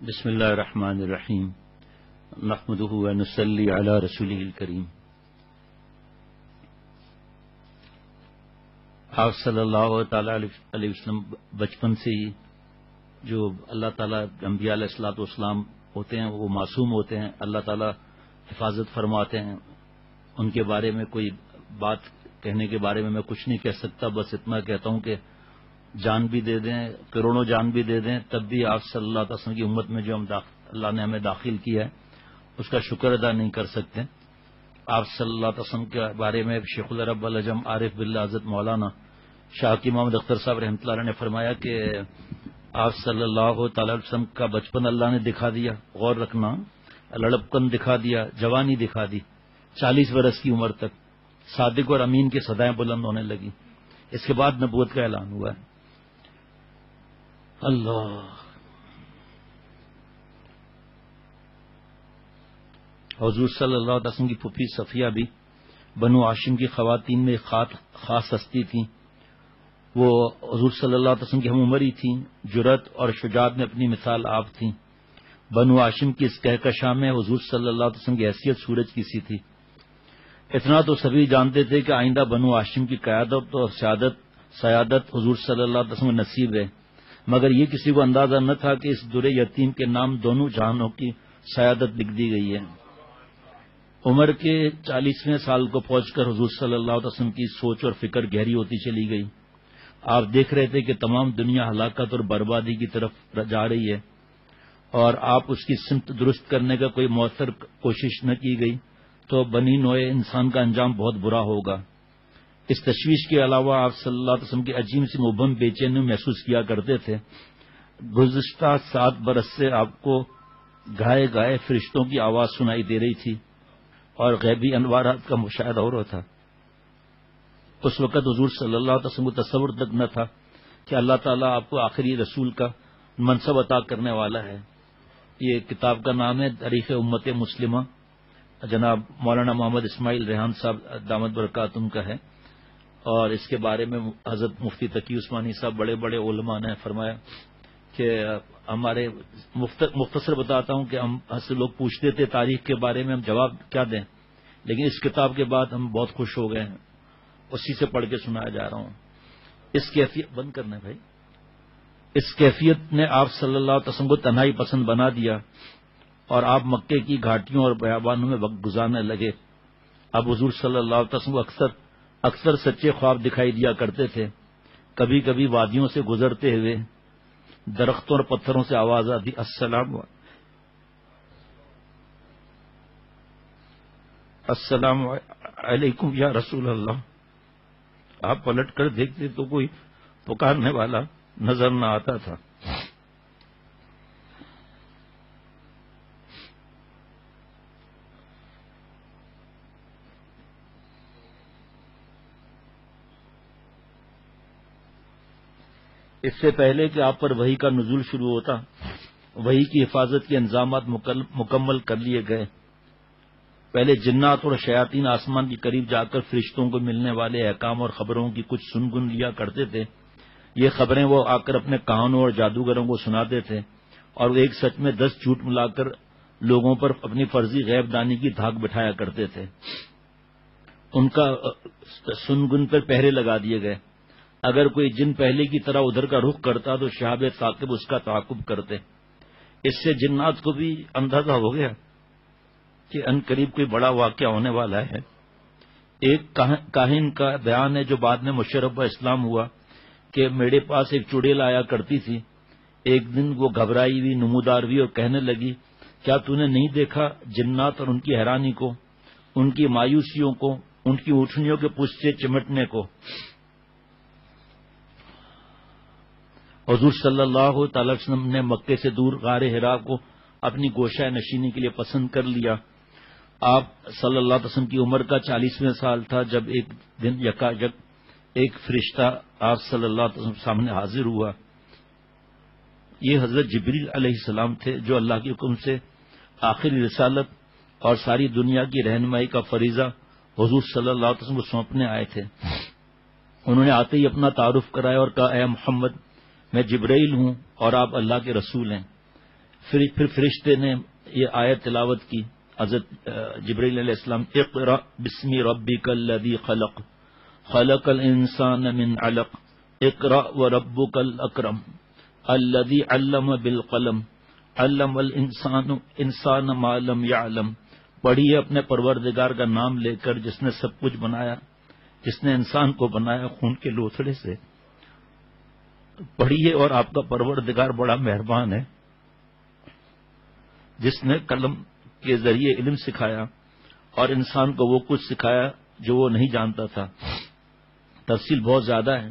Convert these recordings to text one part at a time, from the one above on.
بسم اللہ الرحمن الرحیم نحمدہ و نصلی علی رسولہ الکریم۔ آپ صلی اللہ تعالی علیہ وسلم بچپن سے ہی جو اللہ تعالیٰ انبیاء علیہ الصلوۃ والسلام ہوتے ہیں وہ معصوم ہوتے ہیں، اللہ تعالیٰ حفاظت فرماتے ہیں۔ ان کے بارے میں کوئی بات کہنے کے بارے میں کچھ نہیں کہہ سکتا، بس اتنا کہتا ہوں کہ جان بھی دے دیں، کروڑوں جان بھی دے دیں، تب بھی آپ صلی اللہ علیہ وسلم کی امت میں جو اللہ نے ہمیں داخل کیا ہے اس کا شکر ادا نہیں کر سکتے۔ آپ صلی اللہ علیہ وسلم کے بارے میں شیخ العرب العجم عارف باللہ حضرت مولانا شاہ محمد اختر صاحب رحمۃ اللہ علیہ نے فرمایا کہ آپ صلی اللہ تعالی علیہ وسلم کا بچپن اللہ نے دکھا دیا، غور رکھنا، لڑکپن دکھا دیا، جوانی دکھا دی، 40 برس کی عمر تک صادق اور امین کی صدائیں بلند ہونے لگی۔ اس کے بعد نبوت کا اعلان ہوا ہے۔ اللہ حضور صلی اللہ علیہ وسلم کی پھوپھی صفیہ بھی بنو ہاشم کی خواتین میں خاص ہستی تھیں۔ وہ حضور صلی اللہ علیہ وسلم کی ہم عمری تھیں، جرأت اور شجاعت میں اپنی مثال آپ تھیں۔ بنو ہاشم کی اس کہکشاں میں حضور صلی اللہ علیہ وسلم کی حیثیت سورج کی سی تھی۔ اتنا تو سبھی جانتے تھے کہ آئندہ بنو ہاشم کی قیادت اور سیادت حضور صلی اللہ علیہ وسلم نصیب ہے، مگر یہ کسی کو اندازہ نہ تھا کہ اس در یتیم کے نام دونوں جہانوں کی سیادت لکھ دی گئی ہے۔ عمر کے 40ویں سال کو پہنچ کر حضور صلی اللہ علیہ وسلم کی سوچ اور فکر گہری ہوتی چلی گئی۔ آپ دیکھ رہے تھے کہ تمام دنیا ہلاکت اور بربادی کی طرف جا رہی ہے، اور آپ اس کی سمت درست کرنے کا کوئی مؤثر کوشش نہ کی گئی تو بنی نوع انسان کا انجام بہت برا ہوگا۔ اس تشویش کے علاوہ آپ صلی اللہ علیہ وسلم کی عجیب سی مبہم بے چینی محسوس کیا کرتے تھے۔ گزشتہ 7 برس سے آپ کو گائے گائے فرشتوں کی آواز سنائی دے رہی تھی اور غیبی انوارات کا مشاہدہ ہو رہا تھا۔ اس وقت حضور صلی اللہ علیہ وسلم کو تصور تک نہ تھا کہ اللہ تعالیٰ آپ کو آخری رسول کا منصب عطا کرنے والا ہے۔ یہ کتاب کا نام ہے تاریخ امت مسلمہ، جناب مولانا محمد اسماعیل ریحان صاحب دامت برکاتہم کا ہے، اور اس کے بارے میں حضرت مفتی تقی عثمانی صاحب بڑے بڑے علماء نے فرمایا کہ ہمارے مختصر بتاتا ہوں کہ ہم سے لوگ پوچھتے تھے تاریخ کے بارے میں ہم جواب کیا دیں، لیکن اس کتاب کے بعد ہم بہت خوش ہو گئے ہیں، اسی سے پڑھ کے سنایا جا رہا ہوں۔ اس کیفیت بند کرنا ہے بھائی، اس کیفیت نے آپ صلی اللہ علیہ وسلم کو تنہائی پسند بنا دیا، اور آپ مکے کی گھاٹیوں اور بیابانوں میں وقت گزارنے لگے۔ اب حضور صلی اللہ علیہ وسلم کو اکثر سچے خواب دکھائی دیا کرتے تھے۔ کبھی کبھی وادیوں سے گزرتے ہوئے درختوں اور پتھروں سے آواز آتی، السلام علیکم یا رسول اللہ۔ آپ پلٹ کر دیکھتے تو کوئی پکارنے والا نظر نہ آتا تھا۔ اس سے پہلے کہ آپ پر وحی کا نزول شروع ہوتا، وحی کی حفاظت کے انتظامات مکمل کر لیے گئے۔ پہلے جنات اور شیاطین آسمان کے قریب جا کر فرشتوں کو ملنے والے احکام اور خبروں کی کچھ سن لیا کرتے تھے۔ یہ خبریں وہ آ کر اپنے کہانوں اور جادوگروں کو سناتے تھے، اور وہ ایک سچ میں 10 جھوٹ ملا کر لوگوں پر اپنی فرضی غیب دانی کی دھاک بٹھایا کرتے تھے۔ ان کا سنگن پر پہرے لگا دیے گئے۔ اگر کوئی جن پہلے کی طرح ادھر کا رخ کرتا تو شہاب ثاقب اس کا تعاقب کرتے۔ اس سے جنات کو بھی اندازہ ہو گیا کہ ان قریب کوئی بڑا واقعہ ہونے والا ہے۔ ایک کاہن کا بیان ہے جو بعد میں مشرف اسلام ہوا کہ میرے پاس ایک چڑیل آیا کرتی تھی۔ ایک دن وہ گھبرائی ہوئی، نمودار ہوئی اور کہنے لگی، کیا تو نے نہیں دیکھا جنات اور ان کی حیرانی کو، ان کی مایوسیوں کو، ان کی اونٹنیوں کے پشت سے چمٹنے کو؟ حضور صلی اللہ تعالی وسلم نے مکے سے دور غار حرا کو اپنی گوشہ نشینی کے لیے پسند کر لیا۔ آپ صلی اللہ علیہ وسلم کی عمر کا 40واں سال تھا جب ایک دن یکایک ایک فرشتہ آپ صلی اللہ علیہ وسلم سامنے حاضر ہوا۔ یہ حضرت جبریل علیہ السلام تھے جو اللہ کے حکم سے آخری رسالت اور ساری دنیا کی رہنمائی کا فریضہ حضور صلی اللہ علیہ وسلم کو سونپنے آئے تھے۔ انہوں نے آتے ہی اپنا تعارف کرایا اور کہا، اے محمد، میں جبرائیل ہوں اور آپ اللہ کے رسول ہیں۔ پھر فرشتے نے یہ آیت تلاوت کی، حضرت جبرائیل علیہ السلام، اقرأ بسم ربک الذی خلق خلق الانسان من علق اقرأ وربک الاکرم الذی علم بالقلم علم الانسان ما لم یعلم. پڑھیے اپنے پروردگار کا نام لے کر جس نے سب کچھ بنایا، جس نے انسان کو بنایا خون کے لوتھڑے سے. پڑھیے اور آپ کا پروردگار بڑا مہربان ہے جس نے قلم کے ذریعے علم سکھایا اور انسان کو وہ کچھ سکھایا جو وہ نہیں جانتا تھا. تفصیل بہت زیادہ ہے.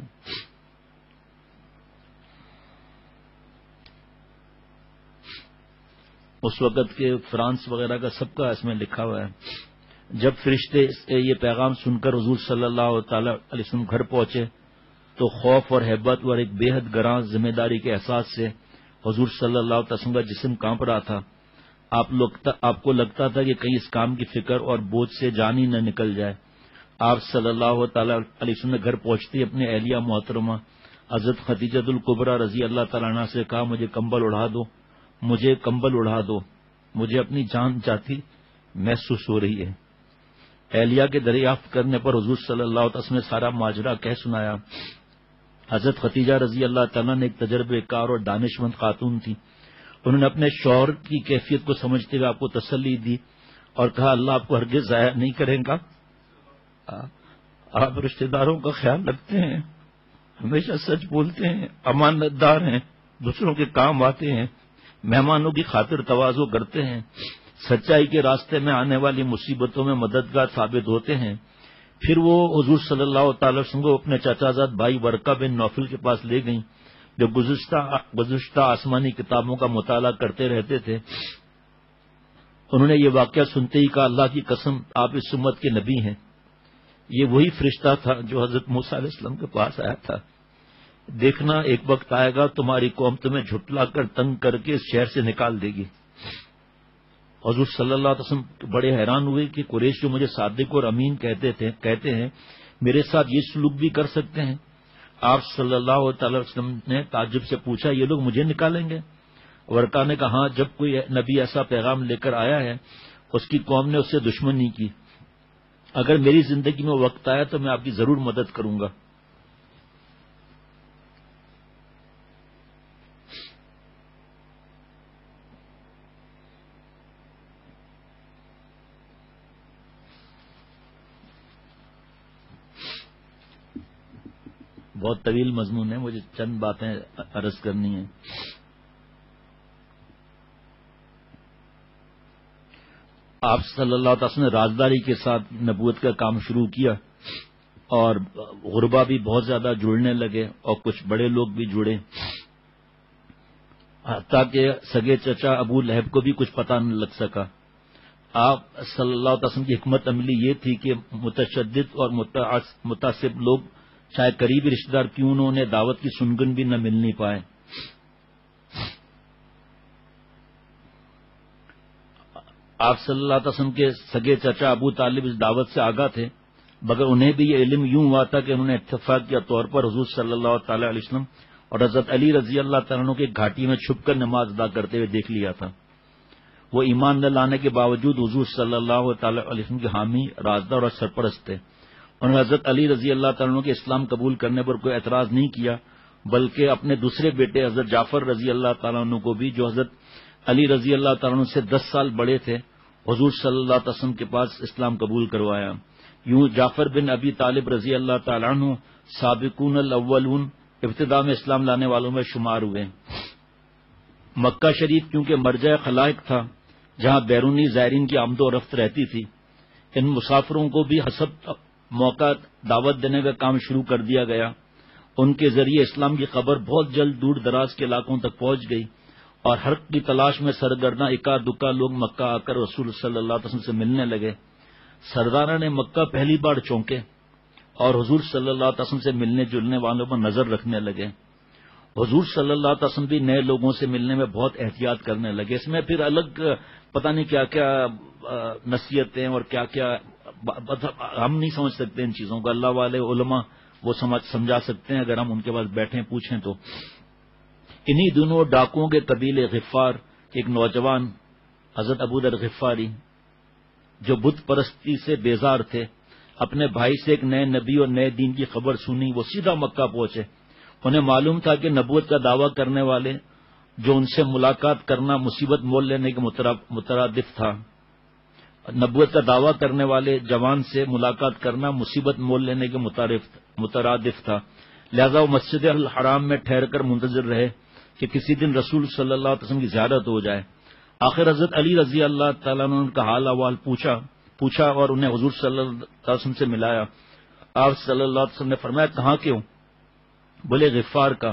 اس وقت کے فرانس وغیرہ کا سب کا اس میں لکھا ہوا ہے. جب فرشتے یہ پیغام سن کر حضور صلی اللہ تعالی علیہ وسلم گھر پہنچے تو خوف اور ہیبت اور ایک بے حد گراں ذمہ داری کے احساس سے حضور صلی اللہ علیہ وسلم کا جسم کانپ رہا تھا. آپ کو لگتا تھا کہ کہیں اس کام کی فکر اور بوجھ سے جان ہی نہ نکل جائے. آپ صلی اللہ تعالی علیہ وسلم نے گھر پہنچتے اپنے اہلیہ محترمہ حضرت خدیجۃ الکبریٰ رضی اللہ تعالیٰ عنہ سے کہا، مجھے کمبل اڑا دو، مجھے کمبل اڑا دو، مجھے اپنی جان چاہتی محسوس ہو رہی ہے. اہلیہ کے دریافت کرنے پر حضور صلی اللہ علیہ وسلم نے سارا ماجرا کہہ سنایا. حضرت خدیجہ رضی اللہ تعالیٰ نے ایک تجربے کار اور دانش مند خاتون تھی. انہوں نے اپنے شوہر کی کیفیت کو سمجھتے ہوئے آپ کو تسلی دی اور کہا، اللہ آپ کو ہرگز ضائع نہیں کرے گا. آپ رشتہ داروں کا خیال رکھتے ہیں، ہمیشہ سچ بولتے ہیں، امانت دار ہیں، دوسروں کے کام آتے ہیں، مہمانوں کی خاطر تواضع کرتے ہیں، سچائی کے راستے میں آنے والی مصیبتوں میں مددگار ثابت ہوتے ہیں. پھر وہ حضور صلی اللہ تعالی وسلم کو اپنے چچا زاد بھائی ورقہ بن نوفل کے پاس لے گئیں جو گزشتہ آسمانی کتابوں کا مطالعہ کرتے رہتے تھے. انہوں نے یہ واقعہ سنتے ہی کہا، اللہ کی قسم آپ اس امت کے نبی ہیں. یہ وہی فرشتہ تھا جو حضرت موسیٰ علیہ السلام کے پاس آیا تھا. دیکھنا ایک وقت آئے گا تمہاری قوم تمہیں جھٹلا کر تنگ کر کے اس شہر سے نکال دے گی. حضور صلی اللہ علیہ وسلم بڑے حیران ہوئے کہ قریش جو مجھے صادق اور امین کہتے ہیں میرے ساتھ یہ سلوک بھی کر سکتے ہیں. آپ صلی اللہ تعالی وسلم نے تعجب سے پوچھا، یہ لوگ مجھے نکالیں گے؟ ورقہ نے کہا، ہاں، جب کوئی نبی ایسا پیغام لے کر آیا ہے اس کی قوم نے اس سے دشمنی کی. اگر میری زندگی میں وقت آیا تو میں آپ کی ضرور مدد کروں گا. بہت طویل مضمون ہے، مجھے چند باتیں عرض کرنی ہیں. آپ صلی اللہ علیہ وسلم نے رازداری کے ساتھ نبوت کا کام شروع کیا اور غربا بھی بہت زیادہ جڑنے لگے اور کچھ بڑے لوگ بھی جڑے، حتیٰ کہ سگے چچا ابو لہب کو بھی کچھ پتہ نہ لگ سکا. آپ صلی اللہ علیہ وسلم کی حکمت عملی یہ تھی کہ متشدد اور متعصب لوگ چاہے قریبی رشتہ دار کیوں نہ انہیں دعوت کی سنگن بھی نہ ملنی پائے. آپ صلی اللہ علیہ وسلم کے سگے چچا ابو طالب اس دعوت سے آگاہ تھے، مگر انہیں بھی یہ علم یوں ہوا تھا کہ انہوں نے اتفاقیہ طور پر حضور صلی اللہ تعالی علیہ وسلم اور حضرت علی رضی اللہ تعالیٰ عنہ کے گھاٹی میں چھپ کر نماز ادا کرتے ہوئے دیکھ لیا تھا. وہ ایمان نہ لانے کے باوجود حضور صلی اللہ تعالی علیہ وسلم کے حامی، رازدار اور سرپرست تھے. انہوں نے حضرت علی رضی اللہ تعالیٰ عنہ کے اسلام قبول کرنے پر کوئی اعتراض نہیں کیا، بلکہ اپنے دوسرے بیٹے حضرت جعفر رضی اللہ تعالیٰ عنہ کو بھی، جو حضرت علی رضی اللہ تعالیٰ عنہ سے 10 سال بڑے تھے، حضور صلی اللہ علیہ وسلم کے پاس اسلام قبول کروایا. یوں جعفر بن ابی طالب رضی اللہ تعالیٰ عنہ سابقون الاولون، ابتدا میں اسلام لانے والوں میں شمار ہوئے. مکہ شریف کیونکہ مرجع خلائق تھا، جہاں بیرونی زائرین کی آمد و رفت رہتی تھی، ان مسافروں کو بھی حسب موقع دعوت دینے کا کام شروع کر دیا گیا. ان کے ذریعے اسلام کی خبر بہت جلد دور دراز کے علاقوں تک پہنچ گئی اور ہر کی تلاش میں سرگرداں اکا دکا لوگ مکہ آ کر رسول صلی اللہ علیہ وسلم سے ملنے لگے. سرداران مکہ پہلی بار چونکے اور حضور صلی اللہ علیہ وسلم سے ملنے جلنے والوں پر نظر رکھنے لگے. حضور صلی اللہ علیہ وسلم بھی نئے لوگوں سے ملنے میں بہت احتیاط کرنے لگے. اس میں پھر الگ پتہ نہیں کیا کیا نصیحتیں اور کیا کیا، ہم نہیں سمجھ سکتے ان چیزوں کو. اللہ والے علماء وہ سمجھا سکتے ہیں اگر ہم ان کے پاس بیٹھیں پوچھیں تو. انہی دنوں ڈاکوؤں کے قبیلے غفار کہ ایک نوجوان حضرت ابو ذر غفاری جو بت پرستی سے بیزار تھے، اپنے بھائی سے ایک نئے نبی اور نئے دین کی خبر سنی، وہ سیدھا مکہ پہنچے۔ انہیں معلوم تھا کہ نبوت کا دعویٰ کرنے والے جو ان سے ملاقات کرنا مصیبت مول لینے کے مترادف تھا، نبوت کا دعویٰ کرنے والے جوان سے ملاقات کرنا مصیبت مول لینے کے مترادف تھا، لہذا وہ مسجد الحرام میں ٹھہر کر منتظر رہے کہ کسی دن رسول صلی اللہ علیہ وسلم کی زیارت ہو جائے۔ آخر حضرت علی رضی اللہ تعالیٰ عنہ کا حال احوال پوچھا اور انہیں حضور صلی اللہ علیہ وسلم سے ملایا۔ آپ صلی اللہ علیہ وسلم نے فرمایا کہاں کے ہو؟ بولے غفار کا۔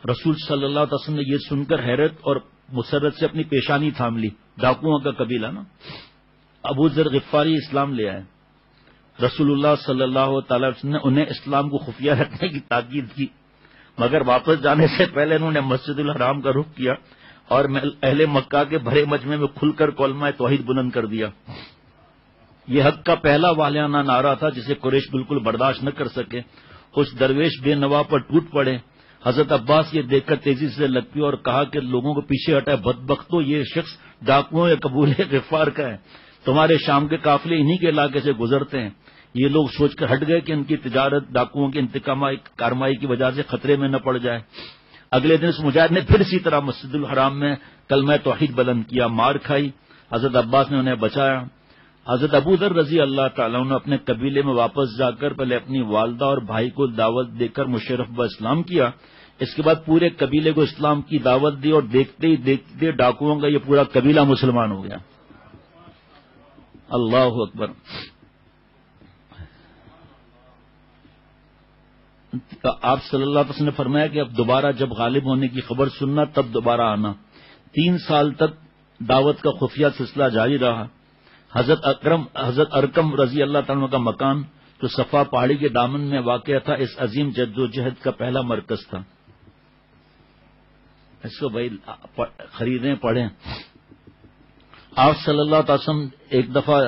رسول صلی اللہ علیہ وسلم نے یہ سن کر حیرت اور مسرت سے اپنی پیشانی تھام لی۔ ڈاکوؤں کا قبیلہ نا۔ ابو ذر غفاری اسلام لے آئے۔ رسول اللہ صلی اللہ تعالی وسلم نے انہیں اسلام کو خفیہ رکھنے کی تاکید کی، مگر واپس جانے سے پہلے انہوں نے مسجد الحرام کا رخ کیا اور اہل مکہ کے بھرے مجمع میں کھل کر کلمہ توحید بلند کر دیا۔ یہ حق کا پہلا والیانہ نعرہ تھا جسے قریش بالکل برداشت نہ کر سکے۔ اس درویش بے نوا پر ٹوٹ پڑے۔ حضرت عباس یہ دیکھ کر تیزی سے لگ پی اور کہا کہ لوگوں کو پیچھے ہٹائے، بدبختو، یہ شخص ڈاکوؤں یا قبیلے غفار کا ہے، تمہارے شام کے قافلے انہی کے علاقے سے گزرتے ہیں۔ یہ لوگ سوچ کر ہٹ گئے کہ ان کی تجارت ڈاکوؤں کی انتقامی کارروائی کی وجہ سے خطرے میں نہ پڑ جائے۔ اگلے دن اس مجاہد نے پھر اسی طرح مسجد الحرام میں کلمہ توحید بلند کیا، مار کھائی۔ حضرت عباس نے انہیں بچایا۔ حضرت ابو ذر رضی اللہ تعالیٰ عنہ اپنے قبیلے میں واپس جا کر پہلے اپنی والدہ اور بھائی کو دعوت دے کر مشرف با اسلام کیا۔ اس کے بعد پورے قبیلے کو اسلام کی دعوت دی اور دیکھتے ہی دیکھتے ڈاکوؤں کا یہ پورا قبیلہ مسلمان ہو گیا۔ اللہ اکبر۔ آپ صلی اللہ علیہ وسلم نے فرمایا کہ اب دوبارہ جب غالب ہونے کی خبر سننا تب دوبارہ آنا۔ 3 سال تک دعوت کا خفیہ سلسلہ جاری رہا۔ حضرت ارکم رضی اللہ تعالیٰ کا مکان جو صفا پہاڑی کے دامن میں واقع تھا، اس عظیم جد و جہد کا پہلا مرکز تھا۔ اس کو بھائی خریدیں پڑھیں۔ آپ صلی اللہ علیہ وسلم ایک دفعہ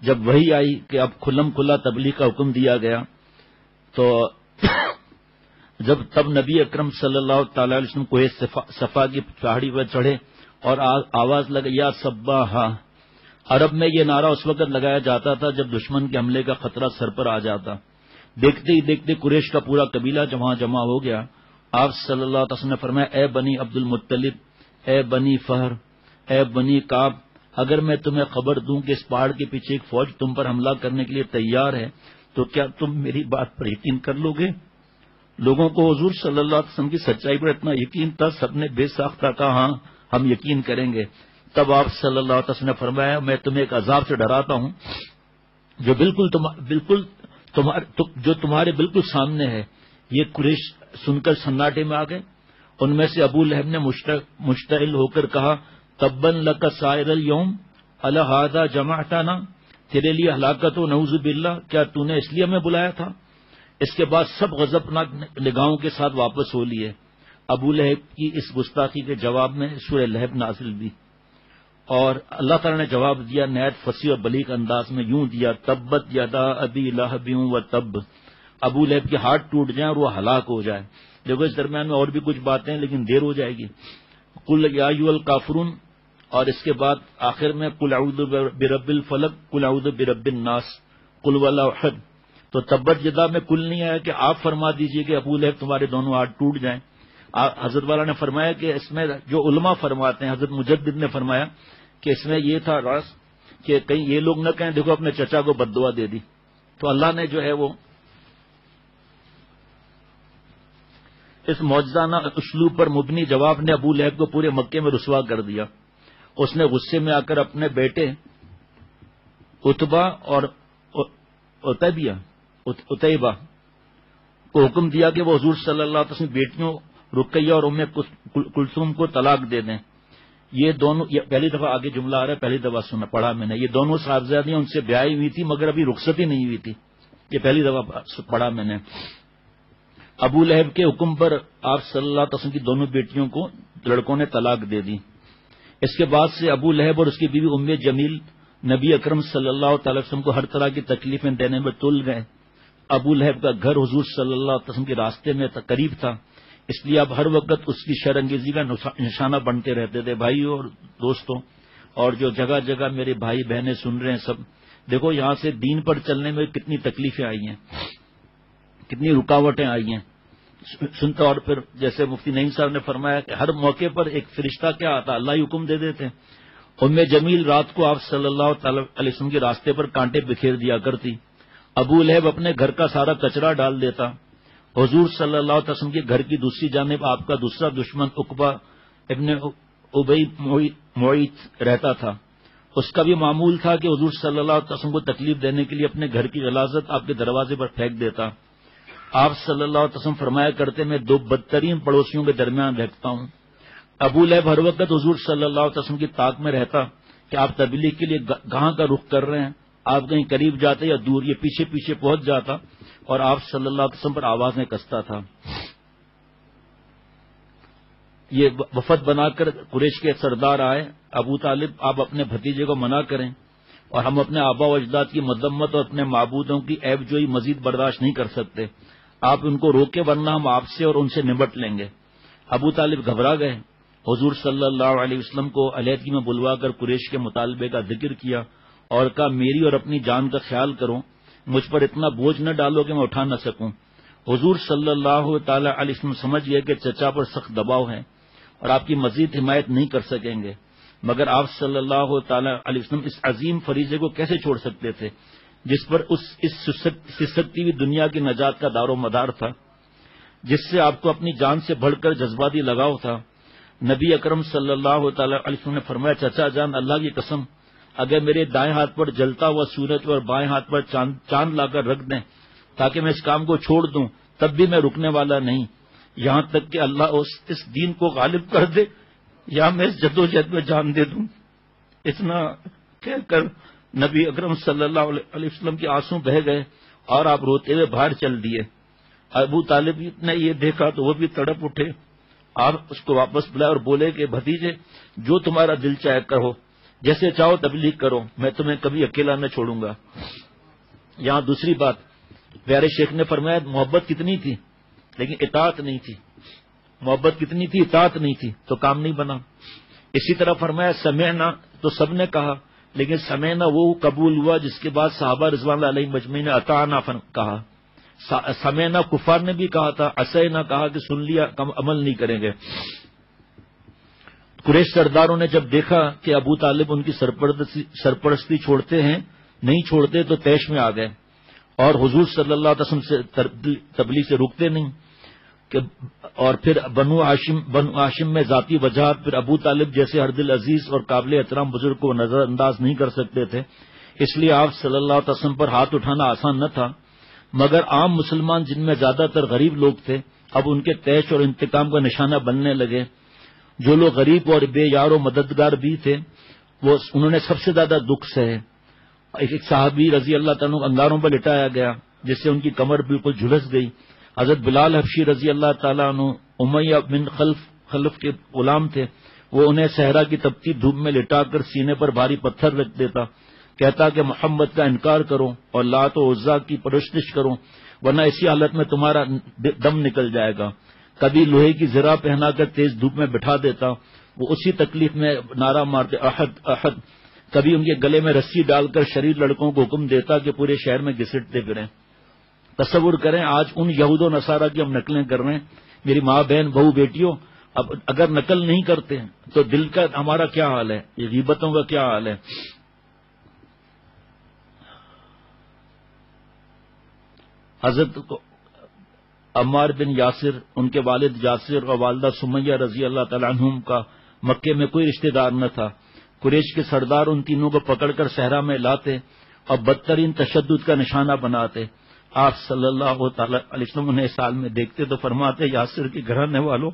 جب وحی آئی کہ اب کھلم کھلا تبلیغ کا حکم دیا گیا، تو تب نبی اکرم صلی اللہ تعالی علیہ وسلم کوہ صفا کی پہاڑی پر چڑھے اور آواز لگا یا صباحا۔ عرب میں یہ نعرہ اس وقت لگایا جاتا تھا جب دشمن کے حملے کا خطرہ سر پر آ جاتا۔ دیکھتے ہی دیکھتے قریش کا پورا قبیلہ وہاں جمع ہو گیا۔ آپ صلی اللہ علیہ وسلم نے فرمایا اے بنی عبد المطلب، اے بنی فہر، اے بنی کعب، اگر میں تمہیں خبر دوں کہ اس پہاڑ کے پیچھے ایک فوج تم پر حملہ کرنے کے لیے تیار ہے تو کیا تم میری بات پر یقین کر لو گے؟ لوگوں کو حضور صلی اللہ علیہ وسلم کی سچائی پر اتنا یقین تھا، سب نے بے ساختہ کہا ہاں ہم یقین کریں گے۔ تب آپ صلی اللہ علیہ وسلم نے فرمایا میں تمہیں ایک عذاب سے ڈراتا ہوں جو جو تمہارے بالکل سامنے ہے۔ یہ قریش سن کر سناٹے میں آ گئے۔ ان میں سے ابو لہب نے مشتعل ہو کر کہا تبا لک سائر الیوم الہذا جمعتنا، تیرے لیے ہلاکت و نعوذ باللہ، کیا تو نے اس لیے ہمیں بلایا تھا؟ اس کے بعد سب غضبناک نگاہوں کے ساتھ واپس ہو لیے۔ ابو لہب کی اس گستاخی کے جواب میں سورہ لہب نازل بھی، اور اللہ تعالیٰ نے جواب دیا نہایت فصیح اور بلیغ انداز میں، یوں دیا تبت یدا ابی لہب و تب، ابو لہب کے ہاتھ ٹوٹ جائیں اور وہ ہلاک ہو جائے۔ دیکھو اس درمیان میں اور بھی کچھ باتیں لیکن دیر ہو جائے گی۔ قل یا ایھا الکافرون، اور اس کے بعد آخر میں قل اعوذ برب الفلق، قل اعوذ برب الناس، قل واللہ احد۔ تو تبت یدا میں کل نہیں آیا کہ آپ فرما دیجئے کہ ابو لہب تمہارے دونوں ہاتھ ٹوٹ جائیں۔ حضرت والا نے فرمایا کہ اس میں جو علماء فرماتے ہیں، حضرت مجدد نے فرمایا کہ اس میں یہ تھا راز کہ کہیں یہ لوگ نہ کہیں دیکھو اپنے چچا کو بد دعا دے دی، تو اللہ نے جو ہے وہ اس معجزانہ اسلوب پر مبنی جواب نے ابو لہب کو پورے مکے میں رسوا کر دیا۔ اس نے غصے میں آ کر اپنے بیٹے عتبہ اور عتیبہ کو حکم دیا کہ وہ حضور صلی اللہ علیہ وسلم بیٹیوں رقیہ اور ام کلثوم کو طلاق دے دیں۔ یہ دونوں پہلی دفعہ آگے جملہ آ رہا ہے، پہلی دفعہ پڑھا میں نے، یہ دونوں صاحبزادیاں ان سے بیاہی ہوئی تھی مگر ابھی رخصتی نہیں ہوئی تھی، یہ پہلی دفعہ پڑھا میں نے۔ ابو لہب کے حکم پر آپ صلی اللہ علیہ وسلم کی دونوں بیٹیوں کو لڑکوں نے طلاق دے دی۔ اس کے بعد سے ابو لہب اور اس کی بیوی ام جمیل نبی اکرم صلی اللہ تعالی وسلم کو ہر طرح کی تکلیفیں دینے میں تل گئے۔ ابو لہب کا گھر حضور صلی اللہ علیہ وسلم کے راستے میں قریب تھا، اس لیے آپ ہر وقت اس کی شرانگیزی کا نشانہ بنتے رہتے تھے. بھائیوں اور دوستوں، اور جو جگہ جگہ میرے بھائی بہنیں سن رہے ہیں سب، دیکھو یہاں سے دین پر چلنے میں کتنی تکلیفیں آئی ہیں، کتنی رکاوٹیں آئی ہیں. سنتا، اور پھر جیسے مفتی نعیم صاحب نے فرمایا کہ ہر موقع پر ایک فرشتہ کیا آتا، اللہ ہی حکم دے دیتے. جمیل رات کو آپ صلی اللہ تعالی علیہ وسلم کے راستے پر کانٹے بکھیر دیا کرتی. ابو لہب اپنے گھر کا سارا کچرا ڈال دیتا. حضور صلی اللہ علیہ وسلم کے گھر کی دوسری جانب آپ کا دوسرا دشمن عقبہ ابن ابی معیط رہتا تھا. اس کا بھی معمول تھا کہ حضور صلی اللہ علیہ وسلم کو تکلیف دینے کے لیے اپنے گھر کی غلاظت آپ کے دروازے پر پھینک دیتا. آپ صلی اللہ علیہ وسلم فرمایا کرتے، میں دو بدترین پڑوسیوں کے درمیان رہتا ہوں. ابو لہب ہر وقت حضور صلی اللہ علیہ وسلم کی طاق میں رہتا کہ آپ تبلیغ کے لیے کہاں کا رخ کر رہے ہیں، آپ کہیں قریب جاتے یا دور، یہ پیچھے پیچھے پہنچ جاتا اور آپ صلی اللہ علیہ وسلم پر آوازیں کستا تھا. یہ وفد بنا کر قریش کے سردار آئے. ابو طالب، آپ اپنے بھتیجے کو منع کریں، اور ہم اپنے آبا و اجداد کی مذمت اور اپنے معبودوں کی عیب جوئی مزید برداشت نہیں کر سکتے. آپ ان کو روکے، ورنہ ہم آپ سے اور ان سے نمٹ لیں گے. ابو طالب گھبرا گئے. حضور صلی اللہ علیہ وسلم کو علیحدگی میں بلوا کر قریش کے مطالبے کا ذکر کیا اور کہا، میری اور اپنی جان کا خیال کرو، مجھ پر اتنا بوجھ نہ ڈالو کہ میں اٹھا نہ سکوں. حضور صلی اللہ تعالی علیہ وسلم سمجھ گئے کہ چچا پر سخت دباؤ ہے اور آپ کی مزید حمایت نہیں کر سکیں گے، مگر آپ صلی اللہ تعالی علیہ وسلم اس عظیم فریضے کو کیسے چھوڑ سکتے تھے جس پر اس سسکتی ہوئی دنیا کی نجات کا دار و مدار تھا، جس سے آپ کو اپنی جان سے بڑھ کر جذباتی لگاؤ تھا. نبی اکرم صلی اللہ تعالی علیہ وسلم نے فرمایا، چچا جان، اللہ کی قسم، اگر میرے دائیں ہاتھ پر جلتا ہوا سورج اور بائیں ہاتھ پر چاند لا کر رکھ دیں تاکہ میں اس کام کو چھوڑ دوں، تب بھی میں رکنے والا نہیں، یہاں تک کہ اللہ اس دین کو غالب کر دے یا میں اس جدوجہد میں جان دے دوں. اتنا کہہ کر نبی اکرم صلی اللہ علیہ وسلم کے آنسو بہہ گئے اور آپ روتے ہوئے باہر چل دیے. ابو طالب نے یہ دیکھا تو وہ بھی تڑپ اٹھے. آپ اس کو واپس بلائے اور بولے کہ بھتیجے، جو تمہارا دل چاہے کرو، جیسے چاہو تبلیغ کرو، میں تمہیں کبھی اکیلا نہ چھوڑوں گا. یہاں دوسری بات، پیارے شیخ نے فرمایا، محبت کتنی تھی لیکن اطاعت نہیں تھی. محبت کتنی تھی، اطاعت نہیں تھی، تو کام نہیں بنا. اسی طرح فرمایا، سمعنا، تو سب نے کہا، لیکن سمعنا وہ قبول ہوا جس کے بعد صحابہ رضوان اللہ علیہ مجمعین نے اطعنا کہا. سمعنا کفار نے بھی کہا تھا، عصینا کہا کہ سن لیا، کم عمل نہیں کریں گے. قریش سرداروں نے جب دیکھا کہ ابو طالب ان کی سرپرستی چھوڑتے ہیں، نہیں چھوڑتے، تو طیش میں آ گئے اور حضور صلی اللہ علیہ وسلم سے تبلیغ سے رکتے نہیں. اور پھر بنو ہاشم میں ذاتی وجہات، پھر ابو طالب جیسے ہر دل عزیز اور قابل احترام بزرگ کو نظر انداز نہیں کر سکتے تھے، اس لیے آپ صلی اللہ علیہ وسلم پر ہاتھ اٹھانا آسان نہ تھا. مگر عام مسلمان، جن میں زیادہ تر غریب لوگ تھے، اب ان کے طیش اور انتقام کا نشانہ بننے لگے. جو لوگ غریب اور بے یار و مددگار بھی تھے، انہوں نے سب سے زیادہ دکھ سہے. ایک صحابی رضی اللہ تعالیٰ انگاروں پر لٹایا گیا جس سے ان کی کمر بالکل جھلس گئی. حضرت بلال حبشی رضی اللہ تعالیٰ عنہ امیہ بن خلف کے غلام تھے. وہ انہیں صحرا کی تپتی دھوپ میں لٹا کر سینے پر بھاری پتھر رکھ دیتا، کہتا کہ محمد کا انکار کرو اور لات و عزا کی پرستش کرو، ورنہ اسی حالت میں تمہارا دم نکل جائے گا. کبھی لوہے کی زرہ پہنا کر تیز دھوپ میں بٹھا دیتا، وہ اسی تکلیف میں نعرہ مارتے، احد احد. کبھی ان کے گلے میں رسی ڈال کر شریر لڑکوں کو حکم دیتا کہ پورے شہر میں گھسٹتے پھریں. تصور کریں، آج ان یہود و نصارہ کی ہم نقلیں کر رہے ہیں. میری ماں بہن بہو بیٹیوں، اب اگر نقل نہیں کرتے تو دل کا ہمارا کیا حال ہے، یہ غیبتوں کا کیا حال ہے. حضرت عمار بن یاسر، ان کے والد یاسر اور والدہ سمیہ رضی اللہ تعالیٰ عنہم کا مکے میں کوئی رشتہ دار نہ تھا. قریش کے سردار ان تینوں کو پکڑ کر صحرا میں لاتے اور بدترین تشدد کا نشانہ بناتے. آپ صلی اللہ تعالی علیہ وسلم انہیں سال میں دیکھتے تو فرماتے، یاسر کے گھرانے والوں،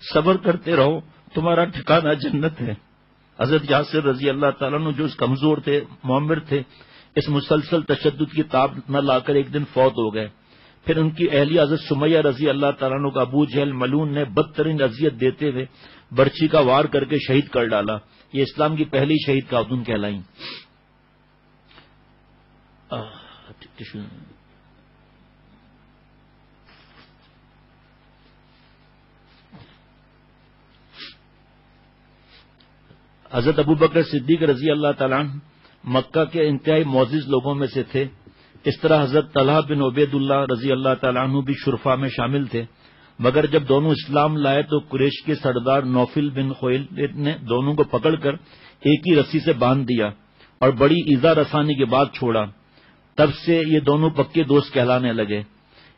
صبر کرتے رہو، تمہارا ٹھکانہ جنت ہے. حضرت یاسر رضی اللہ تعالیٰ عنہ جو کمزور تھے، معمر تھے، اس مسلسل تشدد کی تاب نہ لا کر ایک دن فوت ہو گئے. پھر ان کی اہلیہ حضرت سمیہ رضی اللہ تعالیٰ عنہ کا ابو جہل ملعون نے بدترین اذیت دیتے ہوئے برچی کا وار کر کے شہید کر ڈالا. یہ اسلام کی پہلی شہید خاتون کہلائیں. حضرت ابو بکر صدیق رضی اللہ تعالیٰ عنہ مکہ کے انتہائی معزز لوگوں میں سے تھے. اس طرح حضرت طلحہ بن عبید اللہ رضی اللہ تعالیٰ عنہ بھی شرفا میں شامل تھے. مگر جب دونوں اسلام لائے تو قریش کے سردار نوفل بن خویلد نے دونوں کو پکڑ کر ایک ہی رسی سے باندھ دیا اور بڑی ایذا رسانی کے بعد چھوڑا. تب سے یہ دونوں پکے دوست کہلانے لگے.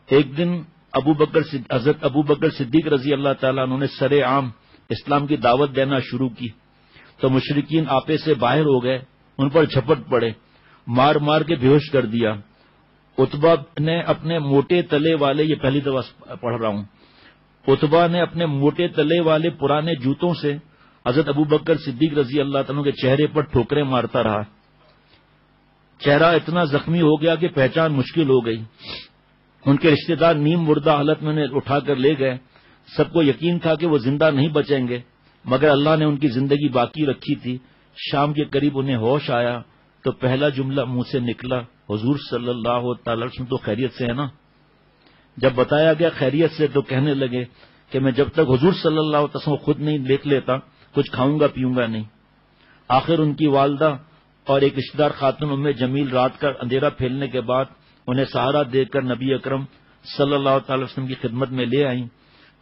ایک دن حضرت ابو بکر صدیق رضی اللہ تعالیٰ عنہ نے سر عام اسلام کی دعوت دینا شروع کی تو مشرکین آپے سے باہر ہو گئے, ان پر جھپٹ پڑے, مار مار کے بے ہوش کر دیا. عتبہ نے اپنے موٹے تلے والے, یہ پہلی دفعہ پڑھ رہا ہوں, عتبہ نے اپنے موٹے تلے والے پرانے جوتوں سے حضرت ابو بکر صدیق رضی اللہ تعالیٰ کے چہرے پر ٹھوکریں مارتا رہا. چہرہ اتنا زخمی ہو گیا کہ پہچان مشکل ہو گئی. ان کے رشتہ دار نیم مردہ حالت میں انہیں اٹھا کر لے گئے. سب کو یقین تھا کہ وہ زندہ نہیں بچیں گے, مگر اللہ نے ان کی زندگی باقی رکھی تھی. شام کے قریب انہیں ہوش آیا تو پہلا جملہ منہ سے نکلا, حضور صلی اللہ تعالی وسلم تو خیریت سے ہے نا؟ جب بتایا گیا خیریت سے تو کہنے لگے کہ میں جب تک حضور صلی اللہ علیہ وسلم خود نہیں دیکھ لیتا کچھ کھاؤں گا پیوں گا نہیں. آخر ان کی والدہ اور ایک رشتہ دار خاتون ام جمیل رات کا اندھیرا پھیلنے کے بعد انہیں سہارا دے کر نبی اکرم صلی اللہ تعالی وسلم کی خدمت میں لے آئیں.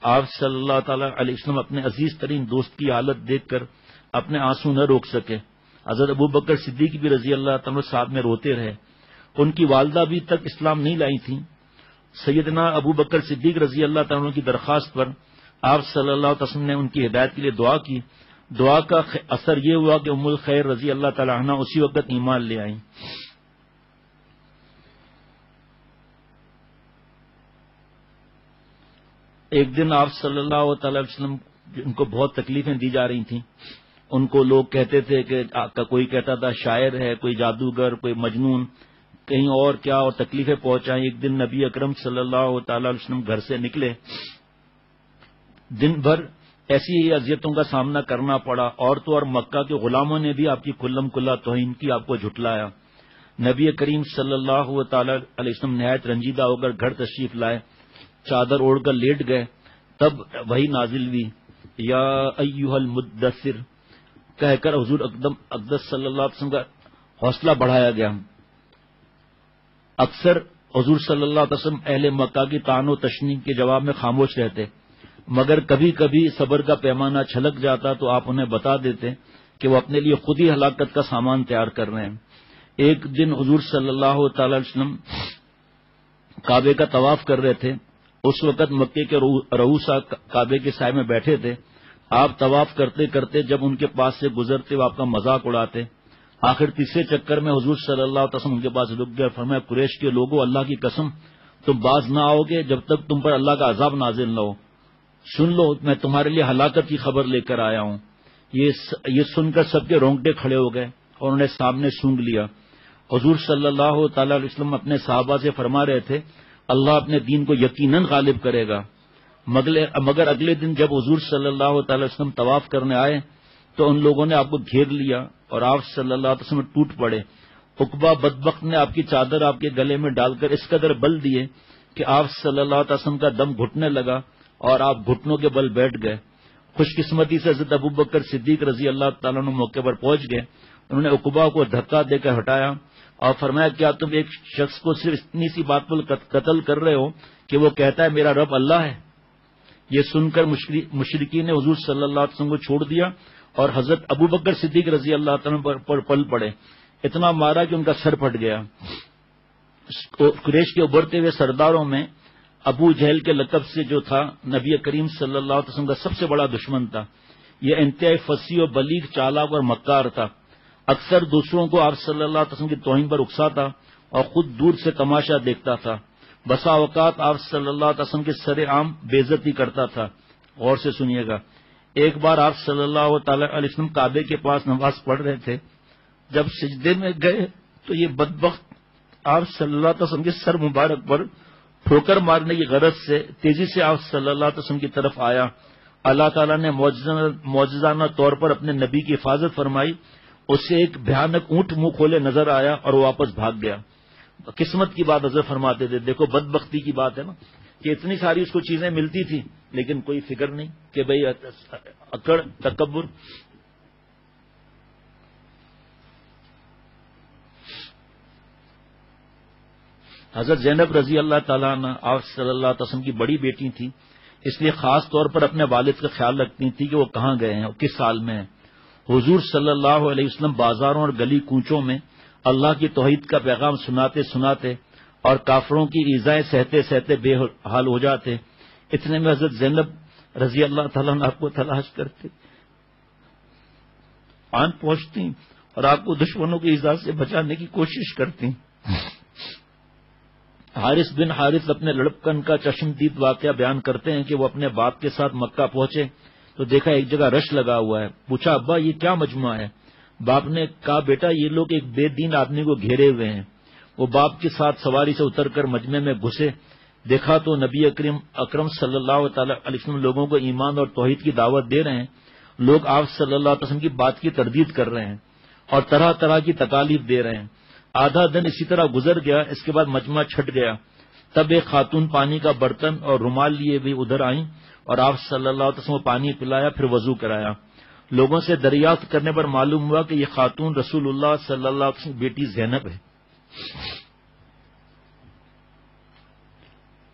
آپ صلی اللہ تعالی علیہ وسلم اپنے عزیز ترین دوست کی حالت دیکھ کر اپنے آنسو نہ روک سکے. حضرت ابو بکر صدیق بھی رضی اللہ تعالی ساتھ میں روتے رہے. ان کی والدہ بھی تک اسلام نہیں لائی تھیں. سیدنا ابو بکر صدیق رضی اللہ تعالیٰ کی درخواست پر آپ صلی اللہ علیہ وسلم نے ان کی ہدایت کے لیے دعا کی. دعا کا اثر یہ ہوا کہ ام الخیر رضی اللہ تعالیٰ عنہ اسی وقت ایمان لے آئیں. ایک دن آپ صلی اللہ تعالی وسلم ان کو بہت تکلیفیں دی جا رہی تھیں. ان کو لوگ کہتے تھے کہ کوئی کہتا تھا شاعر ہے, کوئی جادوگر, کوئی مجنون, کہیں اور کیا, اور تکلیفیں پہنچائیں. ایک دن نبی اکرم صلی اللہ تعالی وسلم گھر سے نکلے. دن بھر ایسی ہی اذیتوں کا سامنا کرنا پڑا. عورتوں اور مکہ کے غلاموں نے بھی آپ کی کلم کلا توہین کی, آپ کو جھٹلایا. نبی کریم صلی اللہ تعالی علیہ وسلم نہایت رنجیدہ ہو کر گھر تشریف لائے, چادر اوڑھ کر لیٹ گئے. تب وہی نازل ہوئی, یا ایھا المدثر کہہ کر حضور اقدس صلی اللہ علیہ وسلم کا حوصلہ بڑھایا گیا. اکثر حضور صلی اللہ علیہ وسلم اہل مکہ کی طعن و تشنیع کے جواب میں خاموش رہتے, مگر کبھی کبھی صبر کا پیمانہ چھلک جاتا تو آپ انہیں بتا دیتے کہ وہ اپنے لیے خود ہی ہلاکت کا سامان تیار کر رہے ہیں. ایک دن حضور صلی اللہ تعالی علیہ وسلم کعبے کا طواف کر رہے تھے. اس وقت مکے کے رؤوسا کعبے کے سائے میں بیٹھے تھے. آپ طواف کرتے کرتے جب ان کے پاس سے گزرتے وہ آپ کا مذاق اڑاتے. آخر تیسرے چکر میں حضور صلی اللہ علیہ وسلم ان کے پاس رک گئے. فرمایا, قریش کے لوگوں, اللہ کی قسم تم باز نہ آؤ گے جب تک تم پر اللہ کا عذاب نازل نہ ہو. سن لو, میں تمہارے لیے ہلاکت کی خبر لے کر آیا ہوں. یہ سن کر سب کے رونگٹے کھڑے ہو گئے اور انہیں سامنے سونگ لیا. حضور صلی اللہ تعالی علیہ وسلم اپنے صحابہ سے فرما رہے تھے, اللہ اپنے دین کو یقیناً غالب کرے گا. مگر اگلے دن جب حضور صلی اللہ تعالی وسلم طواف کرنے آئے تو ان لوگوں نے آپ کو گھیر لیا اور آپ صلی اللہ علیہ وسلم ٹوٹ پڑے. عقبہ بدبخت نے آپ کی چادر آپ کے گلے میں ڈال کر اس قدر بل دیے کہ آپ صلی اللہ علیہ وسلم کا دم گھٹنے لگا اور آپ گھٹنوں کے بل بیٹھ گئے. خوش قسمتی سے حضرت ابو بکر صدیق رضی اللہ تعالیٰ عنہ موقع پر پہنچ گئے. انہوں نے عقبہ کو دھکا دے کر ہٹایا اور فرمایا, کیا تم ایک شخص کو صرف اتنی سی بات پر قتل کر رہے ہو کہ وہ کہتا ہے میرا رب اللہ ہے؟ یہ سن کر مشرکین نے حضور صلی اللہ علیہ وسلم کو چھوڑ دیا اور حضرت ابو بکر صدیق رضی اللہ تعالیٰ پر پل پڑے. اتنا مارا کہ ان کا سر پھٹ گیا. قریش کے ابھرتے ہوئے سرداروں میں ابو جہل کے لقب سے جو تھا, نبی کریم صلی اللہ علیہ وسلم کا سب سے بڑا دشمن تھا. یہ انتہائی فصیح و بلیغ, چالاک اور مکار تھا. اکثر دوسروں کو آپ صلی اللہ علیہ وسلم کی توہین پر اکساتا اور خود دور سے تماشا دیکھتا تھا. بسا اوقات آپ صلی اللہ علیہ وسلم کے سر عام بے عزتی کرتا تھا. غور سے سنیے گا. ایک بار آپ صلی اللہ تعالی علیہ وسلم کعبے کے پاس نماز پڑھ رہے تھے. جب سجدے میں گئے تو یہ بدبخت آپ صلی اللہ علیہ وسلم کے سر مبارک پر ٹھوکر مارنے کی غرض سے تیزی سے آپ صلی اللہ علیہ وسلم کی طرف آیا. اللہ تعالیٰ نے معجزانہ طور پر اپنے نبی کی حفاظت فرمائی. اسے ایک بھیانک اونٹ منہ کھولے نظر آیا اور وہ واپس بھاگ گیا. قسمت کی بات حضرت فرماتے تھے. دیکھو بدبختی کی بات ہے نا, کہ اتنی ساری اس کو چیزیں ملتی تھی لیکن کوئی فکر نہیں کہ بھئی اکڑ, تکبر. حضرت زینب رضی اللہ تعالیٰ عنہ آپ صلی اللہ علیہ وسلم کی بڑی بیٹی تھی، اس لیے خاص طور پر اپنے والد کا خیال رکھتی تھی کہ وہ کہاں گئے ہیں اور کس سال میں ہیں۔ حضور صلی اللہ علیہ وسلم بازاروں اور گلی کوچوں میں اللہ کی توحید کا پیغام سناتے سناتے اور کافروں کی ایذائیں سہتے سہتے بے حال ہو جاتے۔ اتنے میں حضرت زینب رضی اللہ تعالیٰ عنہ آپ کو تلاش کرتے، آن پہنچتی اور آپ کو دشمنوں کی ایذا سے بچانے کی کوشش کرتی۔ حارث بن حارث اپنے لڑکپن کا چشمدید واقعہ بیان کرتے ہیں کہ وہ اپنے باپ کے ساتھ مکہ پہنچے تو دیکھا ایک جگہ رش لگا ہوا ہے۔ پوچھا ابا یہ کیا مجمع ہے؟ باپ نے کہا بیٹا یہ لوگ ایک بے دین آدمی کو گھیرے ہوئے ہیں۔ وہ باپ کے ساتھ سواری سے اتر کر مجمع میں گھسے، دیکھا تو نبی اکرم صلی اللہ تعالی علیہ وسلم لوگوں کو ایمان اور توحید کی دعوت دے رہے ہیں۔ لوگ آپ صلی اللہ علیہ وسلم کی بات کی تردید کر رہے ہیں اور طرح طرح کی تکالیف دے رہے ہیں۔ آدھا دن اسی طرح گزر گیا، اس کے بعد مجمع چھٹ گیا۔ تب ایک خاتون پانی کا برتن اور رومال لیے بھی ادھر آئیں اور آپ صلی اللہ علیہ وسلم کو پانی پلایا، پھر وضو کرایا۔ لوگوں سے دریافت کرنے پر معلوم ہوا کہ یہ خاتون رسول اللہ صلی اللہ علیہ وسلم کی بیٹی زینب ہے۔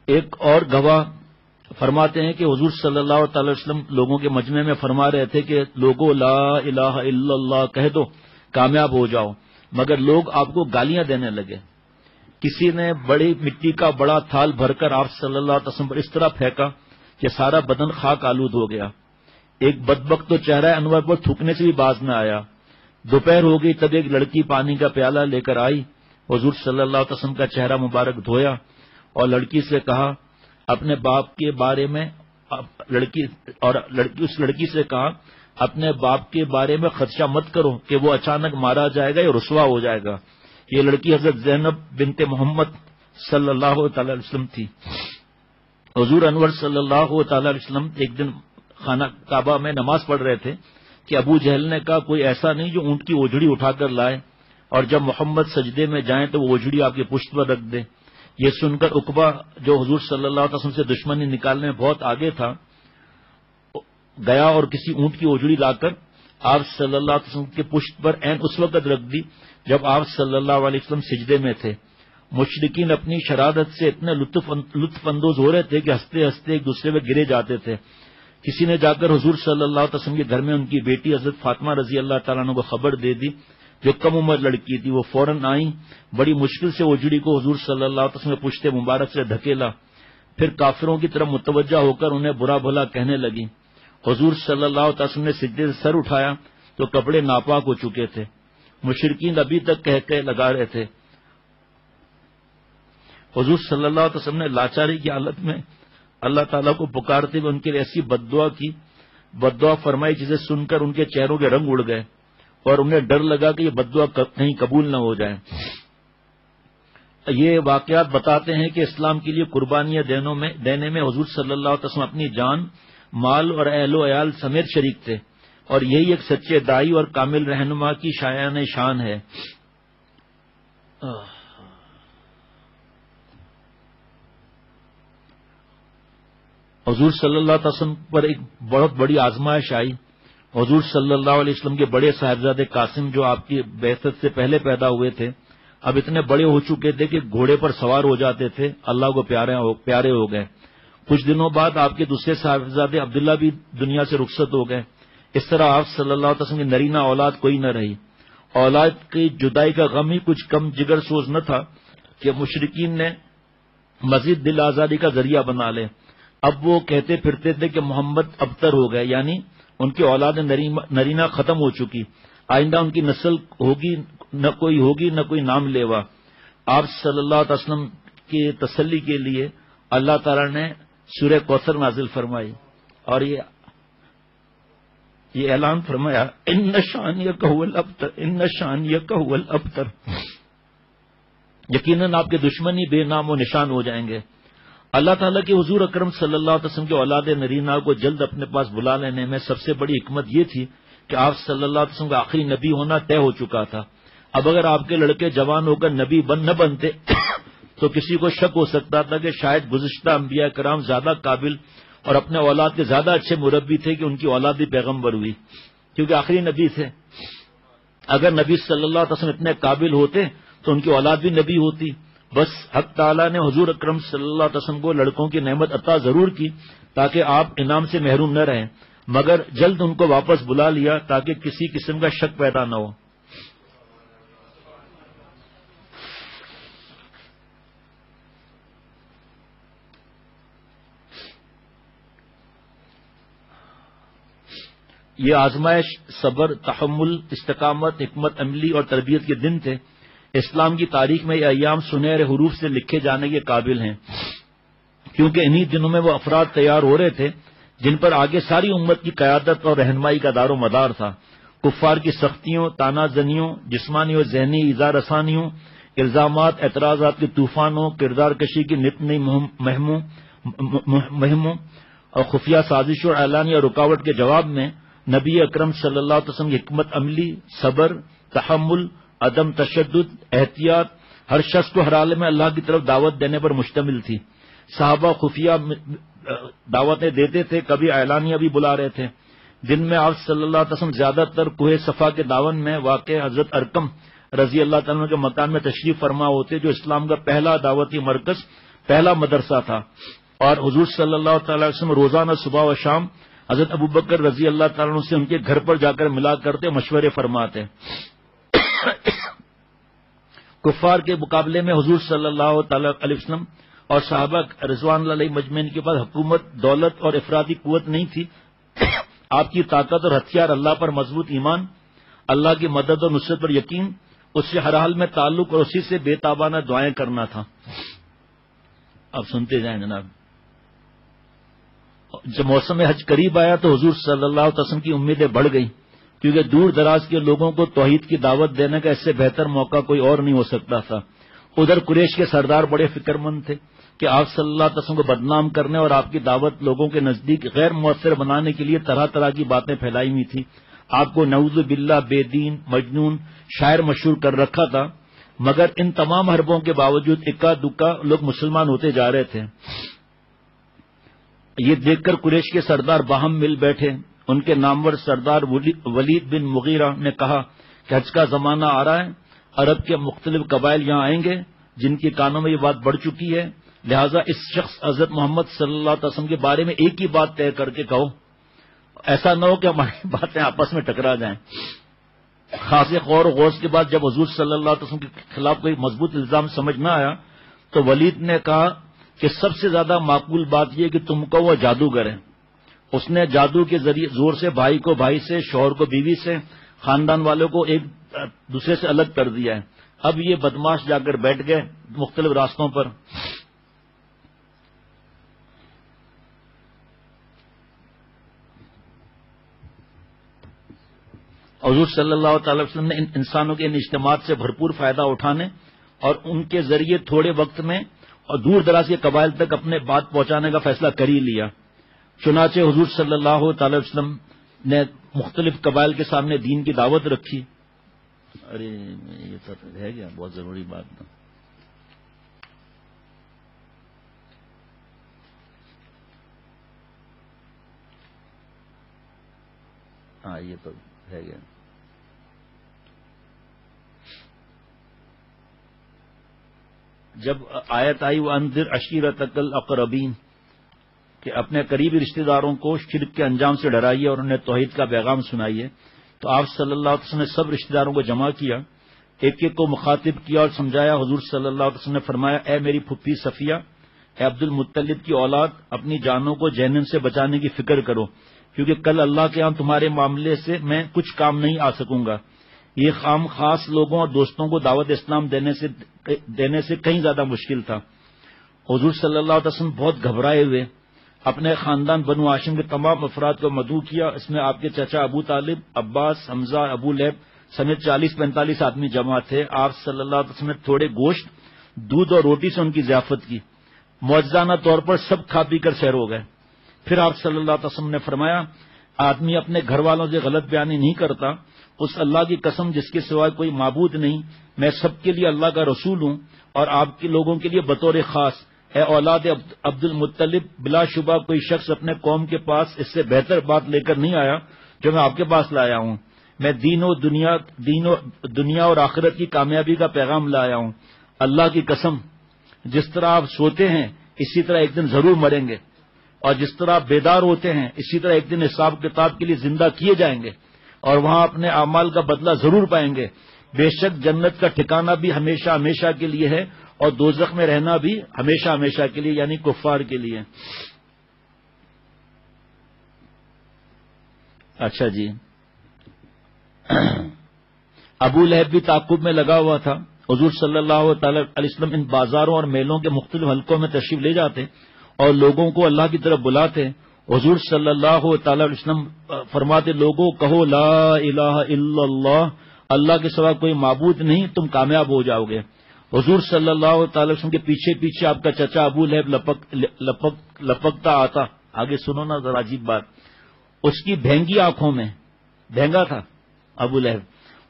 ایک اور گواہ فرماتے ہیں کہ حضور صلی اللہ تعالی وسلم لوگوں کے مجمع میں فرما رہے تھے کہ لوگوں لا الہ الا اللہ کہہ دو کامیاب ہو جاؤ، مگر لوگ آپ کو گالیاں دینے لگے۔ کسی نے بڑی مٹی کا بڑا تھال بھر کر آپ صلی اللہ علیہ وسلم پر اس طرح پھینکا کہ سارا بدن خاک آلود ہو گیا۔ ایک بدبخت تو چہرہ انور پر تھوکنے سے بھی باز نہ آیا۔ دوپہر ہو گئی تب ایک لڑکی پانی کا پیالہ لے کر آئی، حضور صلی اللہ علیہ وسلم کا چہرہ مبارک دھویا اور لڑکی سے کہا اپنے باپ کے بارے میں اس لڑکی سے کہا اپنے باپ کے بارے میں خدشہ مت کرو کہ وہ اچانک مارا جائے گا یا رسوا ہو جائے گا۔ یہ لڑکی حضرت زینب بنت محمد صلی اللہ تعالی علیہ وسلم تھی۔ حضور انور صلی اللہ تعالی علیہ وسلم ایک دن خانہ کعبہ میں نماز پڑھ رہے تھے کہ ابو جہل نے کہا کوئی ایسا نہیں جو اونٹ کی اوجھڑی اٹھا کر لائے اور جب محمد سجدے میں جائیں تو وہ اوجھڑی آپ کی پشت پر رکھ دے۔ یہ سن کر عقبہ جو حضور صلی اللہ علیہ وسلم سے دشمنی نکالنے میں بہت آگے تھا گیا اور کسی اونٹ کی اوجھڑی لا کر آپ صلی اللہ علیہ وسلم کے پشت پر عین اس وقت رکھ دی جب آپ صلی اللہ علیہ وسلم سجدے میں تھے۔ مشرکین اپنی شرارت سے اتنے لطف اندوز ہو رہے تھے کہ ہنستے ہنستے ایک دوسرے پہ گرے جاتے تھے۔ کسی نے جا کر حضور صلی اللہ علیہ وسلم کے گھر میں ان کی بیٹی حضرت فاطمہ رضی اللہ تعالیٰ عنہ کو خبر دے دی جو کم عمر لڑکی تھی۔ وہ فوراً آئیں، بڑی مشکل سے اوجھڑی کو حضور صلی اللہ علیہ وسلم نے پشت مبارک سے دھکیلا، پھر کافروں کی طرف متوجہ ہو کر انہیں برا بھلا کہنے لگی۔ حضور صلی اللہ علیہ وسلم نے سجدے سے سر اٹھایا تو کپڑے ناپاک ہو چکے تھے۔ مشرکین ابھی تک کہہ لگا رہے تھے۔ حضور صلی اللہ علیہ وسلم نے لاچاری کی حالت میں اللہ تعالیٰ کو پکارتے ہوئے ان کے لیے ایسی بددعا فرمائی جسے سن کر ان کے چہروں کے رنگ اڑ گئے اور انہیں ڈر لگا کہ یہ بددعا کہیں قبول نہ ہو جائے۔ یہ واقعات بتاتے ہیں کہ اسلام کے لیے قربانیاں دینے میں حضور صلی اللہ علیہ وسلم اپنی جان، مال اور اہل و عیال سمیت شریک تھے، اور یہی ایک سچے دائی اور کامل رہنما کی شایان شان ہے۔ حضور صلی اللہ علیہ وسلم پر ایک بہت بڑی آزمائش آئی۔ حضور صلی اللہ علیہ وسلم کے بڑے صاحبزادے قاسم جو آپ کی بعثت سے پہلے پیدا ہوئے تھے اب اتنے بڑے ہو چکے تھے کہ گھوڑے پر سوار ہو جاتے تھے، اللہ کو پیارے ہو گئے۔ کچھ دنوں بعد آپ کے دوسرے صاحبزادے عبداللہ بھی دنیا سے رخصت ہو گئے۔ اس طرح آپ صلی اللہ علیہ وسلم کی نرینہ اولاد کوئی نہ رہی۔ اولاد کی جدائی کا غم ہی کچھ کم جگر سوز نہ تھا کہ مشرکین نے مزید دل آزادی کا ذریعہ بنا لے۔ اب وہ کہتے پھرتے تھے کہ محمد ابتر ہو گئے، یعنی ان کی اولاد نرینہ ختم ہو چکی، آئندہ ان کی نسل نہ کوئی نام لیوا۔ آپ صلی اللہ علیہ وسلم کی تسلی کے لیے اللہ تعالی نے سورہ کوثر نازل فرمائی اور یہ اعلان فرمایا ان شانئک هو الابتر، یقیناً آپ کے دشمنی بے نام و نشان ہو جائیں گے۔ اللہ تعالیٰ کے حضور اکرم صلی اللہ علیہ وسلم کے اولاد نرینہ کو جلد اپنے پاس بلا لینے میں سب سے بڑی حکمت یہ تھی کہ آپ صلی اللہ علیہ وسلم کا آخری نبی ہونا طے ہو چکا تھا۔ اب اگر آپ کے لڑکے جوان ہو کر نبی نہ بنتے تو کسی کو شک ہو سکتا تھا کہ شاید گزشتہ انبیاء کرام زیادہ قابل اور اپنے اولاد کے زیادہ اچھے مربی تھے کہ ان کی اولاد بھی پیغمبر ہوئی، کیونکہ آخری نبی تھے۔ اگر نبی صلی اللہ علیہ وسلم اتنے قابل ہوتے تو ان کی اولاد بھی نبی ہوتی، بس حق تعالیٰ نے حضور اکرم صلی اللہ علیہ وسلم کو لڑکوں کی نعمت عطا ضرور کی تاکہ آپ انعام سے محروم نہ رہیں، مگر جلد ان کو واپس بلا لیا تاکہ کسی قسم کا شک پیدا نہ ہو۔ یہ آزمائش صبر، تحمل، استقامت، حکمت عملی اور تربیت کے دن تھے۔ اسلام کی تاریخ میں یہ ایام سنہرے حروف سے لکھے جانے کے قابل ہیں، کیونکہ انہی دنوں میں وہ افراد تیار ہو رہے تھے جن پر آگے ساری امت کی قیادت اور رہنمائی کا دار و مدار تھا۔ کفار کی سختیوں، تانا زنیوں، جسمانی اور ذہنی ایذا رسانیوں، الزامات، اعتراضات کے طوفانوں، کردار کشی کی نت نئی مہموں اور خفیہ سازشوں اور اعلانیہ رکاوٹ کے جواب میں نبی اکرم صلی اللہ علیہ وسلم کی حکمت عملی، صبر، تحمل، عدم تشدد، احتیاط ہر شخص کو ہر حال میں اللہ کی طرف دعوت دینے پر مشتمل تھی۔ صحابہ خفیہ دعوتیں دیتے تھے، کبھی اعلانیہ بھی بلا رہے تھے۔ دن میں آپ صلی اللہ علیہ وسلم زیادہ تر کوہ صفا کے داون میں واقع حضرت ارقم رضی اللہ تعالیٰ کے مکان میں تشریف فرما ہوتے، جو اسلام کا پہلا دعوتی مرکز، پہلا مدرسہ تھا، اور حضور صلی اللہ تعالی وسلم روزانہ صبح و شام حضرت ابوبکر رضی اللہ تعالیٰ سے ان کے گھر پر جا کر ملا کرتے، مشورے فرماتے۔ کفار کے مقابلے میں حضور صلی اللہ تعالی علیہ وسلم اور صحابہ رضوان اللہ علیہ مجمعین کے پاس حکومت، دولت اور افرادی قوت نہیں تھی۔ آپ کی طاقت اور ہتھیار اللہ پر مضبوط ایمان، اللہ کی مدد اور نصرت پر یقین، اس سے ہر حال میں تعلق اور اسی سے بے تابانہ دعائیں کرنا تھا۔ اب سنتے جائیں جناب۔ جب موسم حج قریب آیا تو حضور صلی اللہ علیہ وسلم کی امیدیں بڑھ گئیں، کیونکہ دور دراز کے لوگوں کو توحید کی دعوت دینے کا اس سے بہتر موقع کوئی اور نہیں ہو سکتا تھا۔ ادھر قریش کے سردار بڑے فکر مند تھے کہ آپ صلی اللہ علیہ وسلم کو بدنام کرنے اور آپ کی دعوت لوگوں کے نزدیک غیر مؤثر بنانے کے لیے طرح طرح کی باتیں پھیلائی ہوئی تھیں۔ آپ کو نعوذ باللہ بے دین، مجنون، شاعر مشہور کر رکھا تھا، مگر ان تمام حربوں کے باوجود اکا دکا لوگ مسلمان ہوتے جا رہے تھے۔ یہ دیکھ کر قریش کے سردار باہم مل بیٹھے۔ ان کے نامور سردار ولید بن مغیرہ نے کہا کہ حج کا زمانہ آ رہا ہے، عرب کے مختلف قبائل یہاں آئیں گے جن کے کانوں میں یہ بات بڑھ چکی ہے، لہذا اس شخص حضرت محمد صلی اللہ علیہ وسلم کے بارے میں ایک ہی بات طے کر کے کہو، ایسا نہ ہو کہ ہماری باتیں آپس میں ٹکرا جائیں۔ خاص غور و غوض کے بعد جب حضور صلی اللہ علیہ وسلم کے خلاف کوئی مضبوط الزام سمجھ نہ آیا تو ولید نے کہا کہ سب سے زیادہ معقول بات یہ کہ تم کو وہ جادوگر ہے۔ اس نے جادو کے ذریعے زور سے بھائی کو بھائی سے، شوہر کو بیوی سے، خاندان والوں کو ایک دوسرے سے الگ کر دیا ہے۔ اب یہ بدماش جا کر بیٹھ گئے مختلف راستوں پر۔ حضور صلی اللہ تعالی وسلم نے ان انسانوں کے ان اجتماعات سے بھرپور فائدہ اٹھانے اور ان کے ذریعے تھوڑے وقت میں اور دور دراز کے قبائل تک اپنے بات پہنچانے کا فیصلہ کر ہی لیا۔ چنانچہ حضور صلی اللہ تعالی وسلم نے مختلف قبائل کے سامنے دین کی دعوت رکھی۔ ارے یہ تو ہے گیا بہت ضروری بات نا۔ ہاں یہ تو ہے گیا۔ جب آیت آئی وَأَنذِرْ عَشِيرَتَكَ الْأَقْرَبِينَ کہ اپنے قریبی رشتہ داروں کو شرک کے انجام سے ڈرائیے اور انہیں توحید کا پیغام سنائیے، تو آپ صلی اللہ علیہ وسلم نے سب رشتہ داروں کو جمع کیا، ایک ایک کو مخاطب کیا اور سمجھایا۔ حضور صلی اللہ علیہ وسلم نے فرمایا، اے میری پھپھی صفیہ، اے عبد المطلب کی اولاد، اپنی جانوں کو جہنم سے بچانے کی فکر کرو، کیونکہ کل اللہ کے ہاں تمہارے معاملے سے میں کچھ کام نہیں آ سکوں گا۔ یہ خام خاص لوگوں اور دوستوں کو دعوت اسلام دینے سے کہیں زیادہ مشکل تھا۔ حضور صلی اللہ علیہ وسلم بہت گھبرائے ہوئے اپنے خاندان بنو ہاشم کے تمام افراد کو مدعو کیا۔ اس میں آپ کے چچا ابو طالب، عباس، حمزہ، ابو لہب سمیت 40-45 آدمی جمع تھے۔ آپ صلی اللہ علیہ وسلم نے تھوڑے گوشت، دودھ اور روٹی سے ان کی ضیافت کی۔ معجزانہ طور پر سب کھا پی کر سیر ہو گئے۔ پھر آپ صلی اللہ علیہ وسلم نے فرمایا، آدمی اپنے گھر والوں سے غلط بیانی نہیں کرتا، اس اللہ کی قسم جس کے سوائے کوئی معبود نہیں، میں سب کے لیے اللہ کا رسول ہوں اور آپ کے لوگوں کے لیے بطور خاص، اے اولاد عبد المطلب، بلا شبہ کوئی شخص اپنے قوم کے پاس اس سے بہتر بات لے کر نہیں آیا جو میں آپ کے پاس لایا ہوں۔ میں دین و دنیا اور آخرت کی کامیابی کا پیغام لایا ہوں۔ اللہ کی قسم جس طرح آپ سوتے ہیں اسی طرح ایک دن ضرور مریں گے، اور جس طرح آپ بیدار ہوتے ہیں اسی طرح ایک دن حساب کتاب کے لیے زندہ کیے جائیں گے، اور وہاں اپنے اعمال کا بدلہ ضرور پائیں گے۔ بے شک جنت کا ٹھکانہ بھی ہمیشہ ہمیشہ کے لیے ہے، اور دوزخ میں رہنا بھی ہمیشہ ہمیشہ کے لیے، یعنی کفار کے لیے۔ اچھا جی، ابو لہب بھی تعقب میں لگا ہوا تھا۔ حضور صلی اللہ تعالی علیہ وسلم ان بازاروں اور میلوں کے مختلف حلقوں میں تشریف لے جاتے اور لوگوں کو اللہ کی طرف بلاتے۔ حضور صلی اللہ تعالی علیہ وسلم فرماتے، لوگوں کہو لا الہ الا اللہ، اللہ کے سوا کوئی معبود نہیں، تم کامیاب ہو جاؤ گے۔ حضور صلی اللہ تعالی وسلم کے پیچھے پیچھے آپ کا چچا ابو لہب لپکتا آتا۔ آگے سنو نا ذرا عجیب بات، اس کی بھینگی آنکھوں میں، بھینگا تھا ابو لہب،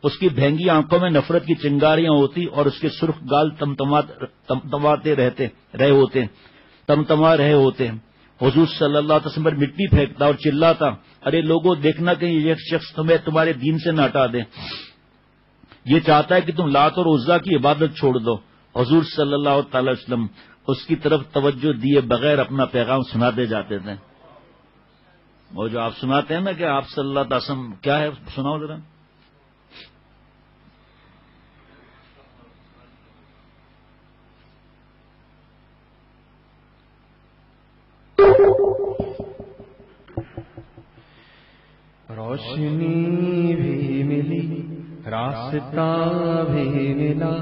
اس کی بھینگی آنکھوں میں نفرت کی چنگاریاں ہوتی اور اس کے سرخ گال تمتما رہے ہوتے۔ حضور صلی اللہ علیہ وسلم پر مٹی پھینکتا اور چلاتا، ارے لوگوں دیکھنا کہ یہ شخص تمہیں تمہارے دین سے نہ ہٹا دے، یہ چاہتا ہے کہ تم لات اور عزا کی عبادت چھوڑ دو۔ حضور صلی اللہ تعالی وسلم اس کی طرف توجہ دیے بغیر اپنا پیغام سناتے جاتے تھے۔ وہ جو آپ سناتے ہیں نا کہ آپ صلی اللہ علیہ وسلم کیا ہے، سناؤ ذرا۔ روشنی بھی ملی، راستہ بھی ملا،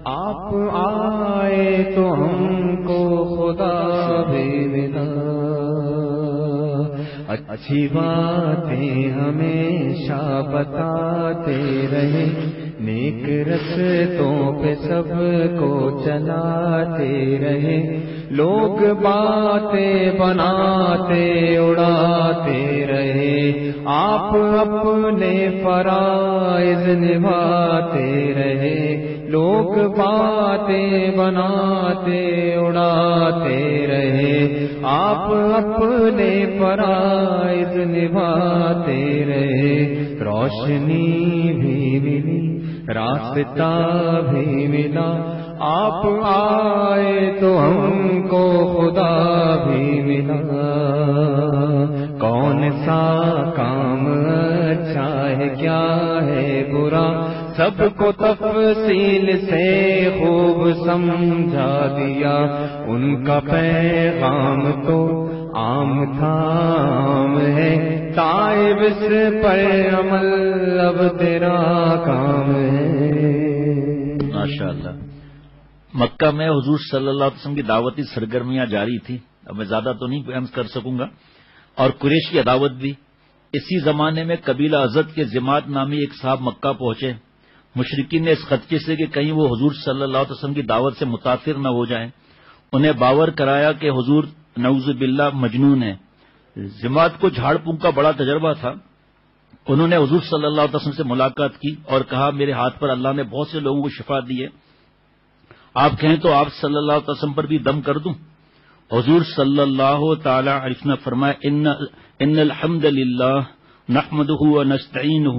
آپ آئے تو ہم کو خدا بھی ملا۔ اچھی باتیں ہمیشہ بتاتے رہے، نیک رستوں پہ سب کو چلاتے رہے، لوگ باتیں بناتے اڑاتے رہے، آپ اپنے فرائض نبھاتے رہے، لوگ باتیں بناتے اڑاتے رہے، آپ اپنے فرائض نبھاتے رہے۔ روشنی بھی ملی، راستہ بھی ملا، آپ آئے تو ہم کو خدا بھی ملا۔ کون سا کام اچھا ہے کیا ہے برا، سب کو تفصیل سے خوب سمجھا دیا، ان کا پیغام تو عام تھا عام ہے، تائب اس پر عمل اب تیرا کام ہے۔ ماشاءاللہ۔ مکہ میں حضور صلی اللہ علیہ وسلم کی دعوتی سرگرمیاں جاری تھی، اب میں زیادہ تو نہیں بیان کر سکوں گا، اور قریش کی عداوت بھی۔ اسی زمانے میں قبیلہ ازد کے ضماد نامی ایک صاحب مکہ پہنچے۔ مشرکین نے اس خدشے سے کہ کہیں وہ حضور صلی اللہ علیہ وسلم کی دعوت سے متاثر نہ ہو جائیں، انہیں باور کرایا کہ حضور نعوذ باللہ مجنون ہے۔ ضماد کو جھاڑ پھونک کا بڑا تجربہ تھا۔ انہوں نے حضور صلی اللہ علیہ وسلم سے ملاقات کی اور کہا، میرے ہاتھ پر اللہ نے بہت سے لوگوں کو شفا دی ہے، آپ کہیں تو آپ صلی اللہ علیہ وسلم پر بھی دم کر دوں؟ حضور صلی اللہ تعالی علیہ وسلم نے فرمایا، ان الحمد للہ نحمده ونستعینه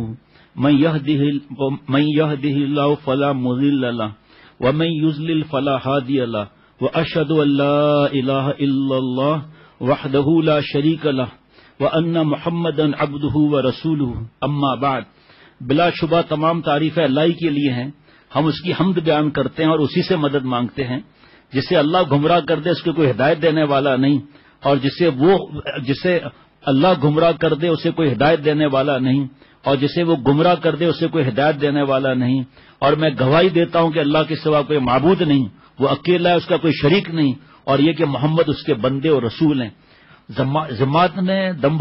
من يهده الله فلا مضل له ومن يضلل فلا هادي له واشهد ان لا اله الا الله وحده لا شريك له وان محمدا عبده ورسوله اما بعد۔ بلا شبہ تمام تعریفیں اللہ کے لیے ہیں، ہم اس کی حمد بیان کرتے ہیں اور اسی سے مدد مانگتے ہیں۔ جسے اللہ گمراہ کر دے اس کو کوئی ہدایت دینے والا نہیں، اور جسے اللہ گمراہ کر دے اسے کوئی ہدایت دینے والا نہیں، اور جسے وہ گمراہ کر دے اسے کوئی ہدایت دینے والا نہیں۔ اور میں گواہی دیتا ہوں کہ اللہ کے سوا کوئی معبود نہیں، وہ اکیلا ہے، اس کا کوئی شریک نہیں، اور یہ کہ محمد اس کے بندے اور رسول ہیں۔ ضماد نے دم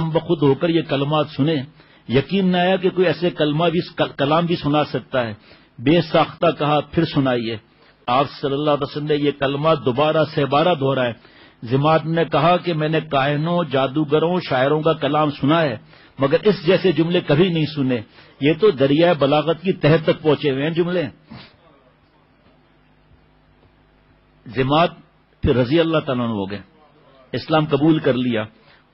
بخود ہو کر یہ کلمات سنے، یقین نہ آیا کہ کوئی ایسے کلام بھی سنا سکتا ہے۔ بے ساختہ کہا، پھر سنائیے۔ آپ صلی اللہ علیہ وسلم نے یہ کلمات دوبارہ سے بارہ دہرائے۔ ضماد نے کہا کہ میں نے کاہنوں، جادوگروں، شاعروں کا کلام سنا ہے، مگر اس جیسے جملے کبھی نہیں سنے، یہ تو دریائے بلاغت کی تہہ تک پہنچے ہوئے ہیں جملے۔ ضماد پھر رضی اللہ تعالیٰ عنہ ہو گئے، اسلام قبول کر لیا،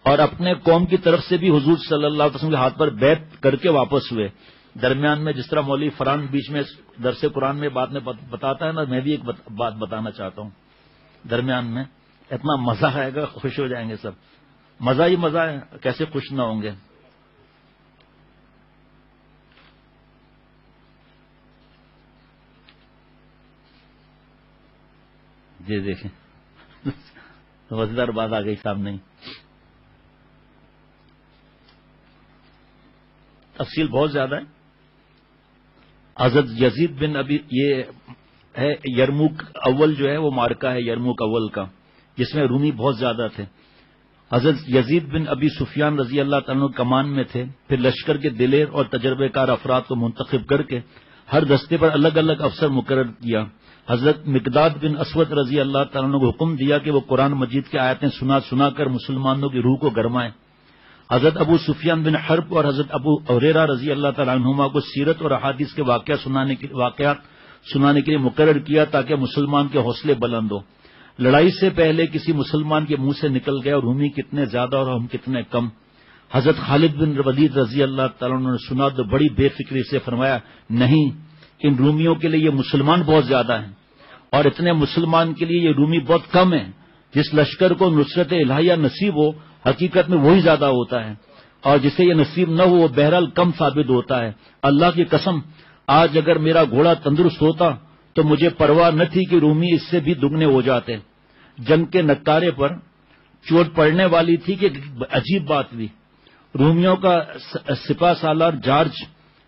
اور اپنے قوم کی طرف سے بھی حضور صلی اللہ علیہ وسلم کے ہاتھ پر بیعت کر کے واپس ہوئے۔ درمیان میں جس طرح مولوی فرحان بیچ میں درس قرآن میں بات میں بتاتا ہے نا، میں بھی ایک بات بتانا چاہتا ہوں درمیان میں. اتنا مزہ آئے گا، خوش ہو جائیں گے سب. مزہ ہی مزہ ہے، کیسے خوش نہ ہوں گے. جی دیکھیں مزیدار بات آ گئی سامنے. تفصیل بہت زیادہ ہے. حضرت یزید بن ابی، یہ ہے یرموک اول جو ہے وہ مارکا ہے یرموک اول کا، جس میں رومی بہت زیادہ تھے. حضرت یزید بن ابی سفیان رضی اللہ تعالیٰ عنہ کمان میں تھے. پھر لشکر کے دلیر اور تجربے کار افراد کو منتخب کر کے ہر دستے پر الگ الگ افسر مقرر کیا. حضرت مقداد بن اسود رضی اللہ تعالیٰ عنہ کو حکم دیا کہ وہ قرآن مجید کی آیتیں سنا کر مسلمانوں کی روح کو گرمائیں. حضرت ابو سفیان بن حرب اور حضرت ابو ہریرہ رضی اللہ تعالیٰ عنہما کو سیرت اور احادیث کے واقعات سنانے کے لیے مقرر کیا تاکہ مسلمان کے حوصلے بلند ہو. لڑائی سے پہلے کسی مسلمان کے منہ سے نکل گیا اور رومی کتنے زیادہ اور ہم کتنے کم. حضرت خالد بن ولید رضی اللہ تعالیٰ عنہ نے سنا تو بڑی بے فکری سے فرمایا، نہیں، ان رومیوں کے لیے یہ مسلمان بہت زیادہ ہیں اور اتنے مسلمان کے لیے یہ رومی بہت کم ہیں. جس لشکر کو نصرت الہیہ نصیب ہو حقیقت میں وہی زیادہ ہوتا ہے، اور جسے یہ نصیب نہ ہو وہ بہرحال کم ثابت ہوتا ہے. اللہ کی قسم، آج اگر میرا گھوڑا تندرست ہوتا تو مجھے پرواہ نہ تھی کہ رومی اس سے بھی دگنے ہو جاتے. جنگ کے نکارے پر چوٹ پڑنے والی تھی کہ عجیب بات بھی، رومیوں کا سپہ سالار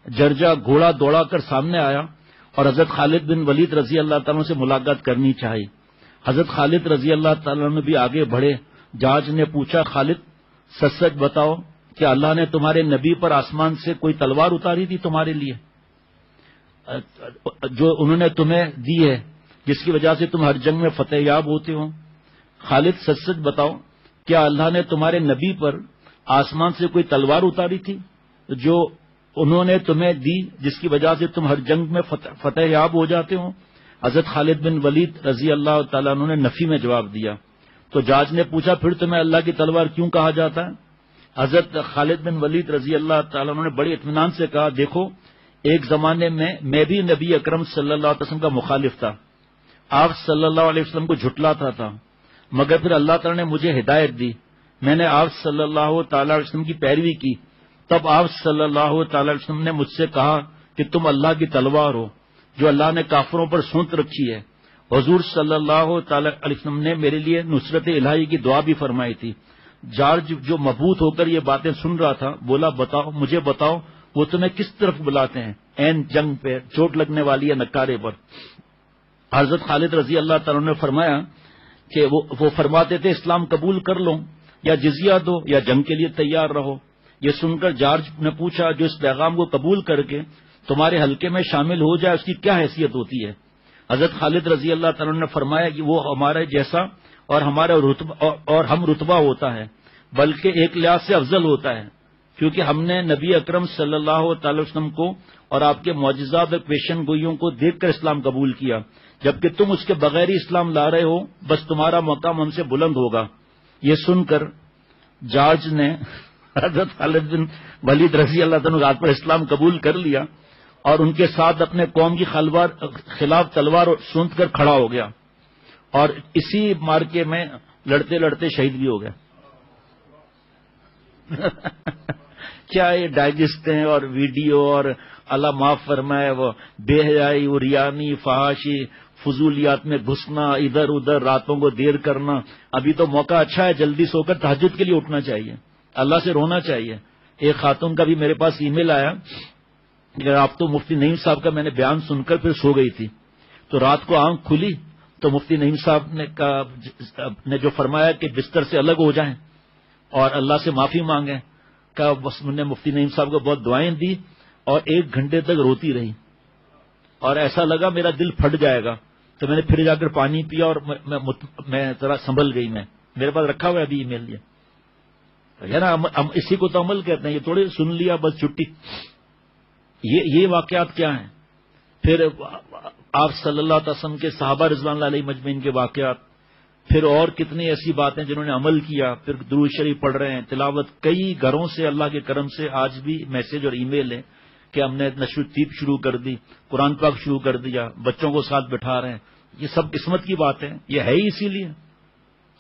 جرجا گھوڑا دوڑا کر سامنے آیا اور حضرت خالد بن ولید رضی اللہ تعالیٰ سے ملاقات کرنی چاہی. حضرت خالد رضی اللہ تعالیٰ نے بھی آگے بڑھے. جارج نے پوچھا، خالد سچ سچ بتاؤ کہ اللہ نے تمہارے نبی پر آسمان سے کوئی تلوار اتاری تھی تمہارے لیے جو انہوں نے تمہیں دی ہے، جس کی وجہ سے تم ہر جنگ میں فتح یاب ہوتے ہو؟ خالد سچ سچ بتاؤ، کیا اللہ نے تمہارے نبی پر آسمان سے کوئی تلوار اتاری تھی جو انہوں نے تمہیں دی، جس کی وجہ سے تم ہر جنگ میں فتح یاب ہو جاتے ہو؟ حضرت خالد بن ولید رضی اللہ تعالیٰ عنہ نے نفی میں جواب دیا. تو جاج نے پوچھا، پھر تمہیں اللہ کی تلوار کیوں کہا جاتا ہے؟ حضرت خالد بن ولید رضی اللہ تعالیٰ عنہ نے بڑے اطمینان سے کہا، دیکھو، ایک زمانے میں بھی نبی اکرم صلی اللہ علیہ وسلم کا مخالف تھا. آپ صلی اللہ علیہ وسلم کو جھٹلاتا تھا، مگر پھر اللہ تعالیٰ نے مجھے ہدایت دی. میں نے آپ صلی اللہ تعالی علیہ وسلم کی پیروی کی. تب آپ صلی اللہ تعالی علیہ وسلم نے مجھ سے کہا کہ تم اللہ کی تلوار ہو جو اللہ نے کافروں پر سونت رکھی ہے. حضور صلی اللہ تعالی علیہ وسلم نے میرے لیے نصرت الہی کی دعا بھی فرمائی تھی. جارج جو مبہوت ہو کر یہ باتیں سن رہا تھا بولا، مجھے بتاؤ وہ تمہیں کس طرف بلاتے ہیں؟ این جنگ پہ چوٹ لگنے والی ہے نکارے پر. حضرت خالد رضی اللہ تعالیٰ نے فرمایا کہ وہ فرماتے تھے، اسلام قبول کر لو یا جزیہ دو یا جنگ کے لیے تیار رہو. یہ سن کر جارج نے پوچھا، جو اس پیغام کو قبول کر کے تمہارے حلقے میں شامل ہو جائے اس کی کیا حیثیت ہوتی ہے؟ حضرت خالد رضی اللہ تعالیٰ نے فرمایا کہ وہ ہمارے جیسا اور ہم رتبہ ہوتا ہے، بلکہ ایک لحاظ سے افضل ہوتا ہے، کیونکہ ہم نے نبی اکرم صلی اللہ تعالی وسلم کو اور آپ کے معجزات اور پیشن گوئیوں کو دیکھ کر اسلام قبول کیا، جبکہ تم اس کے بغیر ہی اسلام لا رہے ہو. بس تمہارا مقام ہم سے بلند ہوگا. یہ سن کر جارج نے حضرت خالد بن ولید رضی اللہ تعالیٰ پر اسلام قبول کر لیا اور ان کے ساتھ اپنے قوم کی خلاف تلوار سونت کر کھڑا ہو گیا، اور اسی مارکے میں لڑتے لڑتے شہید بھی ہو گیا. کیا یہ ڈائجسٹیں اور ویڈیو اور اللہ معاف فرمائے وہ بے حیائی، ریانی، فحاشی، فضولیات میں گھسنا، ادھر ادھر راتوں کو دیر کرنا. ابھی تو موقع اچھا ہے، جلدی سو کر تہجد کے لیے اٹھنا چاہیے، اللہ سے رونا چاہیے. ایک خاتون کا بھی میرے پاس ای میل آیا کہ آپ تو مفتی نعیم صاحب کا میں نے بیان سن کر پھر سو گئی تھی، تو رات کو آنکھ کھلی تو مفتی نعیم صاحب نے جو فرمایا کہ بستر سے الگ ہو جائیں اور اللہ سے معافی مانگیں، کہ بس میں نے مفتی نعیم صاحب کو بہت دعائیں دی اور 1 گھنٹے تک روتی رہی اور ایسا لگا میرا دل پھٹ جائے گا. تو میں نے پھر جا کر پانی پیا اور میں ذرا سنبھل گئی. میرے پاس رکھا ہوا ہے ابھی ای میل یہ نا، اسی کو تو عمل کہتے ہیں. یہ تھوڑی سن لیا بس چھٹی. یہ واقعات کیا ہیں؟ پھر آپ صلی اللہ علیہ وسلم کے صحابہ رضوان اللہ علیہ مجمعین کے واقعات، پھر اور کتنی ایسی باتیں جنہوں نے عمل کیا، پھر درود شریف پڑھ رہے ہیں، تلاوت. کئی گھروں سے اللہ کے کرم سے آج بھی میسج اور ای میل ہے کہ ہم نے نشر تیب شروع کر دی، قرآن پاک شروع کر دیا، بچوں کو ساتھ بٹھا رہے ہیں، یہ سب قسمت کی بات ہے. یہ ہے ہی اسی لیے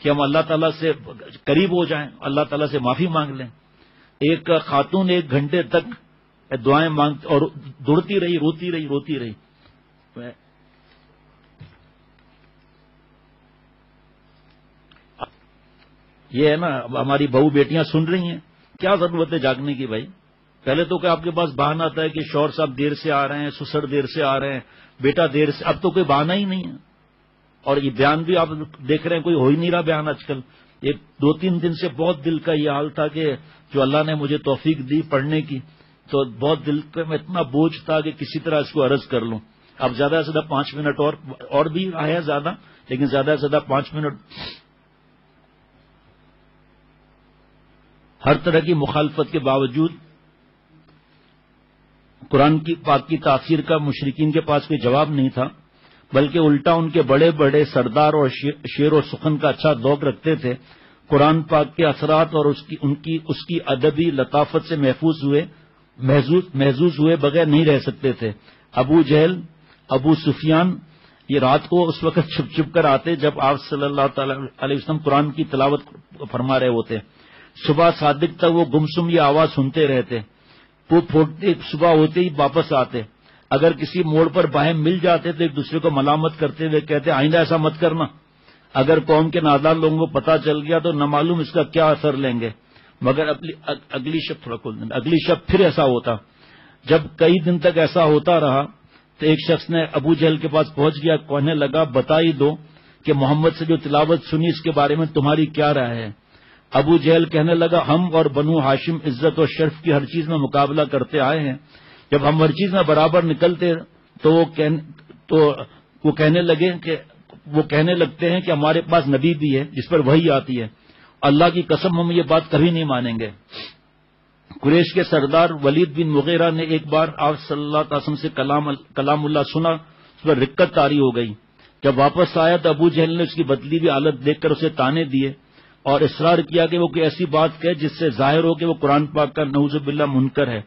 کہ ہم اللہ تعالیٰ سے قریب ہو جائیں، اللہ تعالیٰ سے معافی مانگ لیں. ایک خاتون 1 گھنٹے تک دعائیں مانگ اور دوڑتی رہی، روتی رہی. یہ ہے نا، ہماری بہو بیٹیاں سن رہی ہیں، کیا ضرورت ہے جاگنے کی بھائی؟ پہلے تو کہ آپ کے پاس بہانہ آتا ہے کہ شوہر صاحب دیر سے آ رہے ہیں، سسر دیر سے آ رہے ہیں، بیٹا دیر سے. اب تو کوئی بہانہ ہی نہیں ہے. اور یہ بیان بھی آپ دیکھ رہے ہیں، کوئی ہو ہی نہیں رہا بیان آج کل. یہ 2-3 دن سے بہت دل کا یہ حال تھا کہ جو اللہ نے مجھے توفیق دی پڑھنے کی، تو بہت دل میں اتنا بوجھ تھا کہ کسی طرح اس کو عرض کر لوں. اب زیادہ سے زیادہ 5 منٹ اور بھی آیا زیادہ، لیکن زیادہ سے زیادہ 5 منٹ. ہر طرح کی مخالفت کے باوجود قرآن کی پاک کی تاثیر کا مشرکین کے پاس کوئی جواب نہیں تھا، بلکہ الٹا ان کے بڑے بڑے سردار اور شعر و سخن کا اچھا ذوق رکھتے تھے. قرآن پاک کے اثرات اور اس کی ادبی لطافت سے محظوظ ہوئے بغیر نہیں رہ سکتے تھے. ابو جہل، ابو سفیان یہ رات کو اس وقت چھپ چھپ کر آتے جب آپ صلی اللہ تعالی علیہ وسلم قرآن کی تلاوت فرما رہے ہوتے. صبح صادق تک وہ گمسم یہ آواز سنتے رہتے. وہ پھوٹتے، صبح ہوتے ہی واپس آتے. اگر کسی موڑ پر باہم مل جاتے تو ایک دوسرے کو ملامت کرتے ہوئے کہتے آئندہ ایسا مت کرنا. اگر قوم کے نادان لوگوں کو پتہ چل گیا تو نہ معلوم اس کا کیا اثر لیں گے. مگر اگلی شب پھر ایسا ہوتا. جب کئی دن تک ایسا ہوتا رہا تو ایک شخص نے ابو جہل کے پاس پہنچ گیا، کہنے لگا بتا ہی دو کہ محمد سے جو تلاوت سنی اس کے بارے میں تمہاری کیا رائے ہے؟ ابو جہل کہنے لگا ہم اور بنو ہاشم عزت و شرف کی ہر چیز میں مقابلہ کرتے آئے ہیں. جب ہم ہر چیز میں برابر نکلتے تو وہ کہنے لگتے ہیں کہ ہمارے پاس نبی بھی ہے جس پر وحی آتی ہے. اللہ کی قسم ہم یہ بات کبھی نہیں مانیں گے. قریش کے سردار ولید بن مغیرہ نے ایک بار آپ صلی اللہ علیہ وسلم سے کلام اللہ سنا، اس پر رکت طاری ہو گئی. جب واپس آیا تو ابو جہل نے اس کی بدلی ہوئی حالت دیکھ کر اسے تانے دیے اور اصرار کیا کہ وہ کوئی ایسی بات کہے جس سے ظاہر ہو کہ وہ قرآن پاک کا نعوذ باللہ منکر ہے.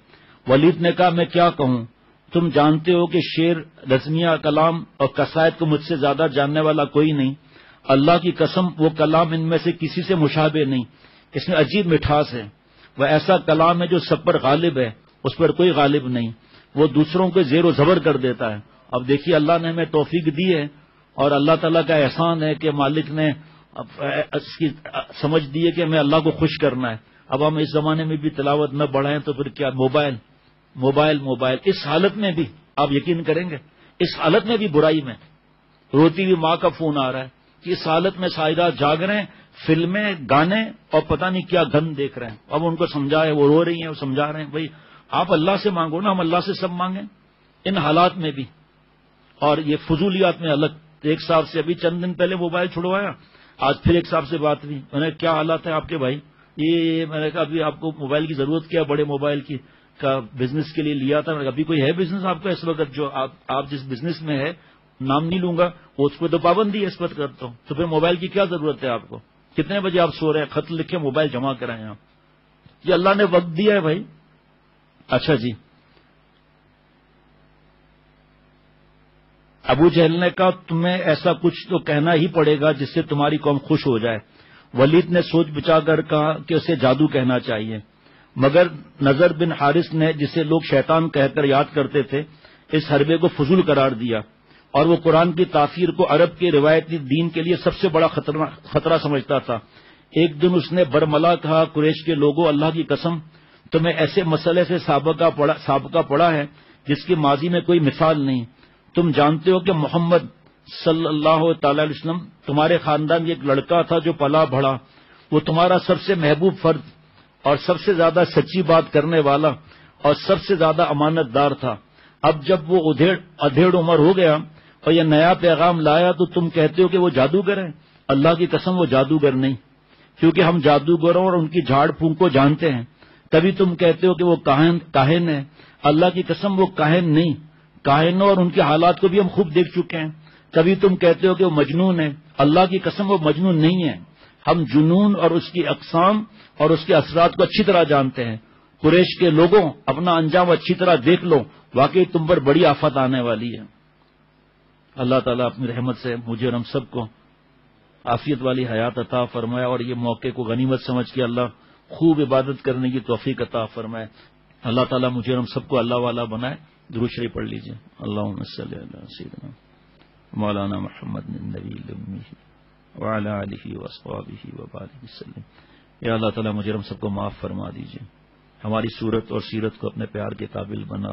ولید نے کہا میں کیا کہوں، تم جانتے ہو کہ شعر، رزمیہ، کلام اور قصائد کو مجھ سے زیادہ جاننے والا کوئی نہیں. اللہ کی قسم وہ کلام ان میں سے کسی سے مشابہ نہیں، اس میں عجیب مٹھاس ہے. وہ ایسا کلام ہے جو سب پر غالب ہے، اس پر کوئی غالب نہیں. وہ دوسروں کو زیر و زبر کر دیتا ہے. اب دیکھیے اللہ نے ہمیں توفیق دی ہے اور اللہ تعالیٰ کا احسان ہے کہ مالک نے اس کی سمجھ دی ہے کہ ہمیں اللہ کو خوش کرنا ہے. اب ہم اس زمانے میں بھی تلاوت نہ بڑھائیں تو پھر کیا، موبائل. اس حالت میں بھی آپ یقین کریں گے، اس حالت میں بھی برائی میں روتی ہوئی ماں کا فون آ رہا ہے کہ اس حالت میں سائیدہ جاگ رہے ہیں، فلمیں، گانے اور پتہ نہیں کیا گند دیکھ رہے ہیں. اب ان کو سمجھائے، وہ رو رہی ہیں، وہ سمجھا رہے ہیں بھائی آپ اللہ سے مانگو نا، ہم اللہ سے سب مانگیں ان حالات میں بھی. اور یہ فضولیات میں الگ. ایک صاحب سے ابھی چند دن پہلے موبائل چھڑوایا، آج پھر ایک صاحب سے بات ہوئی. میں نے کیا حالات ہے آپ کے بھائی؟ یہ میں نے کہا ابھی آپ کو موبائل کی ضرورت کیا، بڑے موبائل کی کا بزنس کے لیے لیا تھا. میں نے کہا ابھی کوئی ہے بزنس آپ کا اس وقت جو آپ جس بزنس میں ہے، نام نہیں لوں گا، وہ اس پہ تو پابندی ہے، اس وقت کرتا ہوں. تو پھر موبائل کی کیا ضرورت ہے آپ کو؟ کتنے بجے آپ سو رہے ہیں؟ خط لکھے موبائل جمع کرائیں آپ. یہ اللہ نے وقت دیا ہے بھائی. اچھا جی، ابو جہل نے کہا تمہیں ایسا کچھ تو کہنا ہی پڑے گا جس سے تمہاری قوم خوش ہو جائے. ولید نے سوچ بچا کر کہا کہ اسے جادو کہنا چاہیے. مگر نظر بن حارث نے، جسے لوگ شیطان کہہ کر یاد کرتے تھے، اس حربے کو فضول قرار دیا اور وہ قرآن کی تاثیر کو عرب کے روایتی دین کے لیے سب سے بڑا خطرہ سمجھتا تھا. ایک دن اس نے برملا کہا قریش کے لوگوں، اللہ کی قسم تمہیں ایسے مسئلے سے سابقہ پڑا ہے جس کی ماضی میں کوئی مثال نہیں. تم جانتے ہو کہ محمد صلی اللہ تعالی علیہ وسلم تمہارے خاندان ایک لڑکا تھا جو پلا بڑھا. وہ تمہارا سب سے محبوب فرد اور سب سے زیادہ سچی بات کرنے والا اور سب سے زیادہ امانت دار تھا. اب جب وہ ادھیڑ عمر ہو گیا اور یہ نیا پیغام لایا تو تم کہتے ہو کہ وہ جادوگر ہے. اللہ کی قسم وہ جادوگر نہیں، کیونکہ ہم جادوگروں اور ان کی جھاڑ پھونک کو جانتے ہیں. تبھی تم کہتے ہو کہ وہ کاہن ہے. اللہ کی قسم وہ کاہن نہیں. کاہنوں اور ان کے حالات کو بھی ہم خوب دیکھ چکے ہیں. کبھی تم کہتے ہو کہ وہ مجنون ہے. اللہ کی قسم وہ مجنون نہیں ہے. ہم جنون اور اس کی اقسام اور اس کے اثرات کو اچھی طرح جانتے ہیں. قریش کے لوگوں اپنا انجام اچھی طرح دیکھ لو، واقعی تم پر بڑی آفت آنے والی ہے۔ اللہ تعالیٰ اپنی رحمت سے مجھے اور ہم سب کو عافیت والی حیات عطا فرمائے، اور یہ موقع کو غنیمت سمجھ کے اللہ خوب عبادت کرنے کی توفیق عطا فرمائے۔ اللہ تعالیٰ مجھے اور ہم سب کو اللہ والا بنائے۔ درود شریف پڑھ لیجیے۔ اللہم صلی علی سیدنا مولانا محمد النبی الامی وعلی آلہ واصحابہ وبارک وسلم۔ یا اللہ تعالیٰ مجھے اور ہم سب کو معاف فرما دیجیے، ہماری صورت اور سیرت کو اپنے پیار کے قابل بنا۔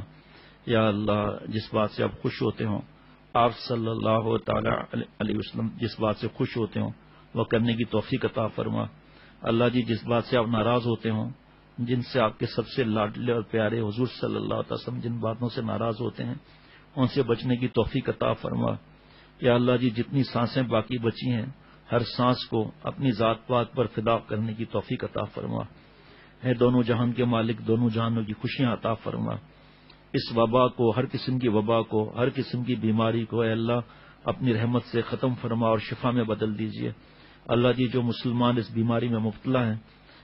یا اللہ جس بات سے آپ خوش ہوتے ہوں، آپ صلی اللہ تعالی علیہ وسلم جس بات سے خوش ہوتے ہوں وہ کرنے کی توفیق عطا فرما۔ اللہ جی جس بات سے آپ ناراض ہوتے ہوں، جن سے آپ کے سب سے لاڈلے اور پیارے حضور صلی اللہ علیہ وسلم جن باتوں سے ناراض ہوتے ہیں ان سے بچنے کی توفیق عطا فرما۔ یا اللہ جی جتنی سانسیں باقی بچی ہیں ہر سانس کو اپنی ذات پاک پر فدا کرنے کی توفیق عطا فرما۔ اے دونوں جہان کے مالک، دونوں جہانوں کی خوشیاں عطا فرما۔ اس وبا کو، ہر قسم کی وبا کو، ہر قسم کی بیماری کو اے اللہ اپنی رحمت سے ختم فرما اور شفا میں بدل دیجیے۔ اللہ جی جو مسلمان اس بیماری میں مبتلا ہیں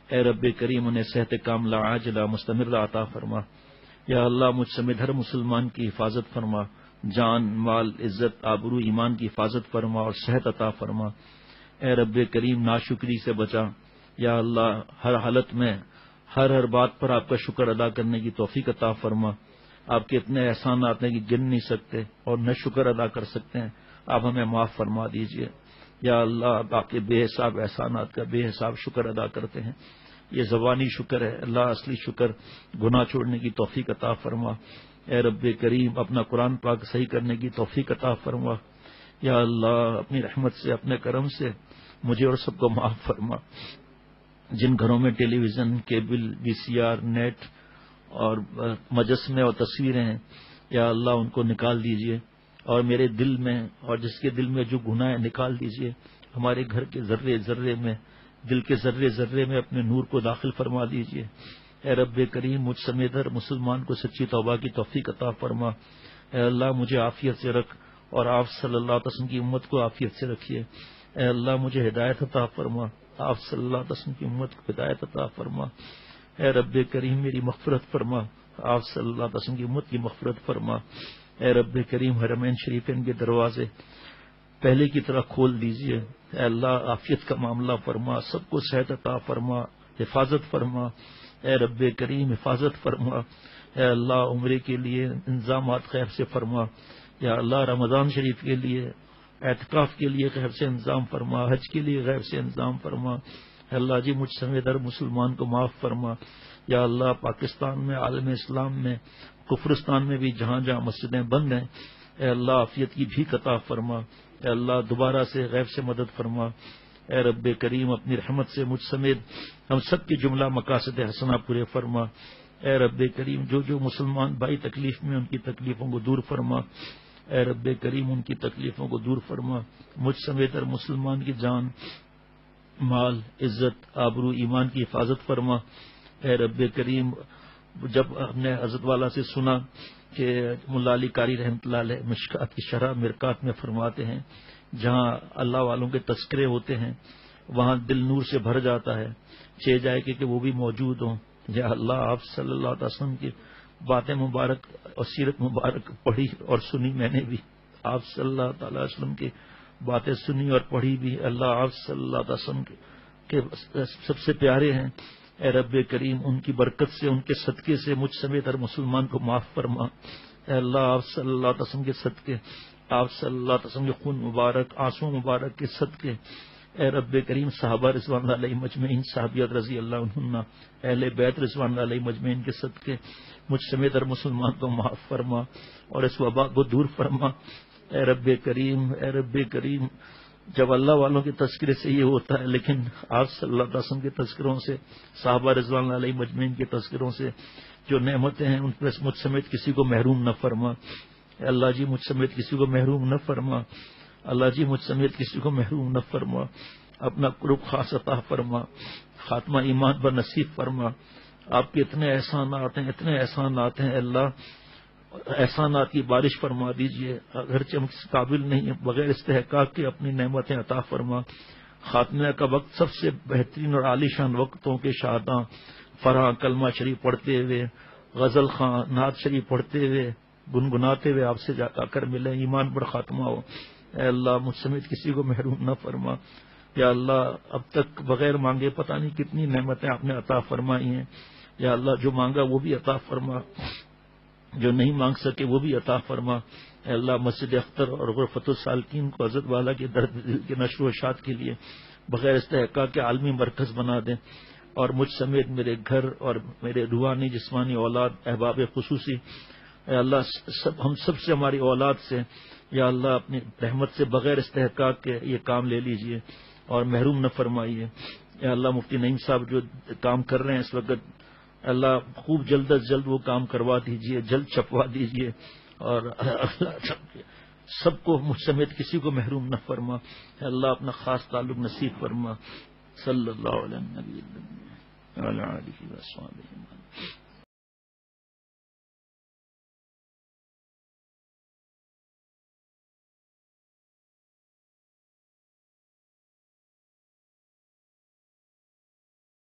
اے رب کریم انہیں صحت کاملہ عاجلہ مستمرہ عطا فرما۔ یا اللہ مجھ سمیت ہر مسلمان کی حفاظت فرما، جان مال عزت آبرو ایمان کی حفاظت فرما اور صحت عطا فرما۔ اے رب کریم ناشکری سے بچا۔ یا اللہ ہر حالت میں ہر بات پر آپ کا شکر ادا کرنے کی توفیق عطا فرما۔ آپ کے اتنے احسانات ہیں کہ گن نہیں سکتے اور نہ شکر ادا کر سکتے ہیں، آپ ہمیں معاف فرما دیجیے۔ یا اللہ آپ کے بے حساب احسانات کا بے حساب شکر ادا کرتے ہیں، یہ زبانی شکر ہے، اللہ اصلی شکر گناہ چھوڑنے کی توفیق عطا فرما۔ اے رب کریم اپنا قرآن پاک صحیح کرنے کی توفیق عطا فرما۔ یا اللہ اپنی رحمت سے اپنے کرم سے مجھے اور سب کو معاف فرما۔ جن گھروں میں ٹیلی vision cable we C R net اور مجسمے اور تصویریں ہیں یا اللہ ان کو نکال دیجئے، اور میرے دل میں اور جس کے دل میں جو گناہ ہے نکال دیجئے۔ ہمارے گھر کے ذرے ذرے میں، دل کے ذرے ذرے میں اپنے نور کو داخل فرما دیجئے۔ اے رب کریم مجھ سمیت ہر مسلمان کو سچی توبہ کی توفیق عطا فرما۔ اے اللہ مجھے عافیت سے رکھ اور آپ صلی اللہ علیہ وسلم کی امت کو عافیت سے رکھیے۔ اے اللہ مجھے ہدایت عطا فرما، آپ صلی اللہ علیہ وسلم کی امت کو ہدایت عطا فرما۔ اے رب کریم میری مغفرت فرما، آپ صلی اللہ علیہ وسلم کی امت کی مغفرت فرما۔ اے رب کریم حرمین شریفین کے دروازے پہلے کی طرح کھول دیجئے۔ اے اللہ عافیت کا معاملہ فرما، سب کو صحت عطا فرما، حفاظت فرما۔ اے رب کریم حفاظت فرما۔ اے اللہ عمرے کے لیے انتظامات خیر سے فرما۔ یا اللہ رمضان شریف کے لیے اعتکاف کے لیے غیب سے انتظام فرما، حج کے لیے غیب سے انتظام فرما۔ اللہ جی مجھ سمیت ہر مسلمان کو معاف فرما۔ یا اللہ پاکستان میں، عالم اسلام میں، کفرستان میں بھی جہاں جہاں مسجدیں بند ہیں اے اللہ عافیت کی بھیک عطا فرما۔ اے اللہ دوبارہ سے غیب سے مدد فرما۔ اے رب کریم اپنی رحمت سے مجھ سمیت ہم سب کی جملہ مقاصد حسنہ پورے فرما۔ اے رب کریم جو جو مسلمان بھائی تکلیف میں ان کی تکلیفوں کو دور فرما۔ اے رب کریم ان کی تکلیفوں کو دور فرما۔ مجھ سمیت ہر مسلمان کی جان مال عزت آبرو ایمان کی حفاظت فرما۔ اے رب کریم جب ہم نے حضرت والا سے سنا کہ ملا علی قاری رحمۃ اللہ علیہ مشکات کی شرح مرکات میں فرماتے ہیں جہاں اللہ والوں کے تذکرے ہوتے ہیں وہاں دل نور سے بھر جاتا ہے، چاہ جائے کہ وہ بھی موجود ہوں۔ یا اللہ آپ صلی اللہ علیہ وسلم کی باتیں مبارک اور سیرت مبارک پڑھی اور سنی، میں نے بھی آپ صلی اللہ تعالی وسلم کی باتیں سنی اور پڑھی بھی۔ اللہ آپ صلی اللہ علیہ وسلم کے سب سے پیارے ہیں۔ اے رب کریم ان کی برکت سے، ان کے صدقے سے مجھ سمیت ہر مسلمان کو معاف فرما۔ اے اللہ آپ صلی اللہ علیہ وسلم کے صدقے، آپ صلی اللہ علیہ وسلم کے خون مبارک آنسو مبارک کے صدقے، اے رب کریم صحابہ رضوان اللہ علیہ مجمعین، صحابیات رضی اللہ عنہن، اہل بیت رضوان اللہ علیہ مجمعین کے صدقے مجھ سمیت ہر مسلمان کو معاف فرما اور اس وبا کو دور فرما۔ اے رب کریم، اے رب کریم جب اللہ والوں کے تذکرے سے یہ ہوتا ہے، لیکن آپ صلی اللہ علیہ وسلم کے تذکروں سے، صحابہ رضوان اللہ علیہ مجمعین کے تذکروں سے جو نعمتیں ہیں ان پر مجھ سمیت کسی کو محروم نہ فرما۔ اے اللہ جی مجھ سمیت کسی کو محروم نہ فرما۔ اللہ جی مجھ سمیت کسی کو محروم نہ فرما۔ اپنا قرب خاص عطا فرما، خاتمہ ایمان پر نصیب فرما۔ آپ کے اتنے احسانات ہیں، اتنے احسانات ہیں، اللہ احسانات کی بارش فرما دیجئے۔ اگرچہ ہم اس قابل نہیں ہیں، بغیر استحقاق کے اپنی نعمتیں عطا فرما۔ خاتمہ کا وقت سب سے بہترین اور عالی شان وقتوں کے شاداں فرح کلمہ شریف پڑھتے ہوئے، غزل خاں نعت شریف پڑھتے ہوئے، گنگناتے ہوئے آپ سے جا کر ملے، ایمان پر خاتمہ ہو۔ اے اللہ مجھ سمیت کسی کو محروم نہ فرما۔ یا اللہ اب تک بغیر مانگے پتہ نہیں کتنی نعمتیں آپ نے عطا فرمائی ہیں، یا اللہ جو مانگا وہ بھی عطا فرما، جو نہیں مانگ سکے وہ بھی عطا فرما۔ اے اللہ مسجد اختر اور غرفت السالکین کو حضرت والا کے درد دل کے نشر و اشاعت کے لیے بغیر استحقاق کے عالمی مرکز بنا دیں، اور مجھ سمیت میرے گھر اور میرے روحانی جسمانی اولاد احباب خصوصی، اے اللہ ہم سب سے، ہماری اولاد سے یا اللہ اپنی رحمت سے بغیر استحقاق کے یہ کام لے لیجئے اور محروم نہ فرمائیے۔ اے اللہ مفتی نعیم صاحب جو کام کر رہے ہیں اس وقت، اللہ خوب جلد از جلد وہ کام کروا دیجئے، جلد چھپوا دیجئے، اور اللہ سب کو مجھ سمیت کسی کو محروم نہ فرما۔ اے اللہ اپنا خاص تعلق نصیب فرما۔ صلی اللہ علیہ وسلم۔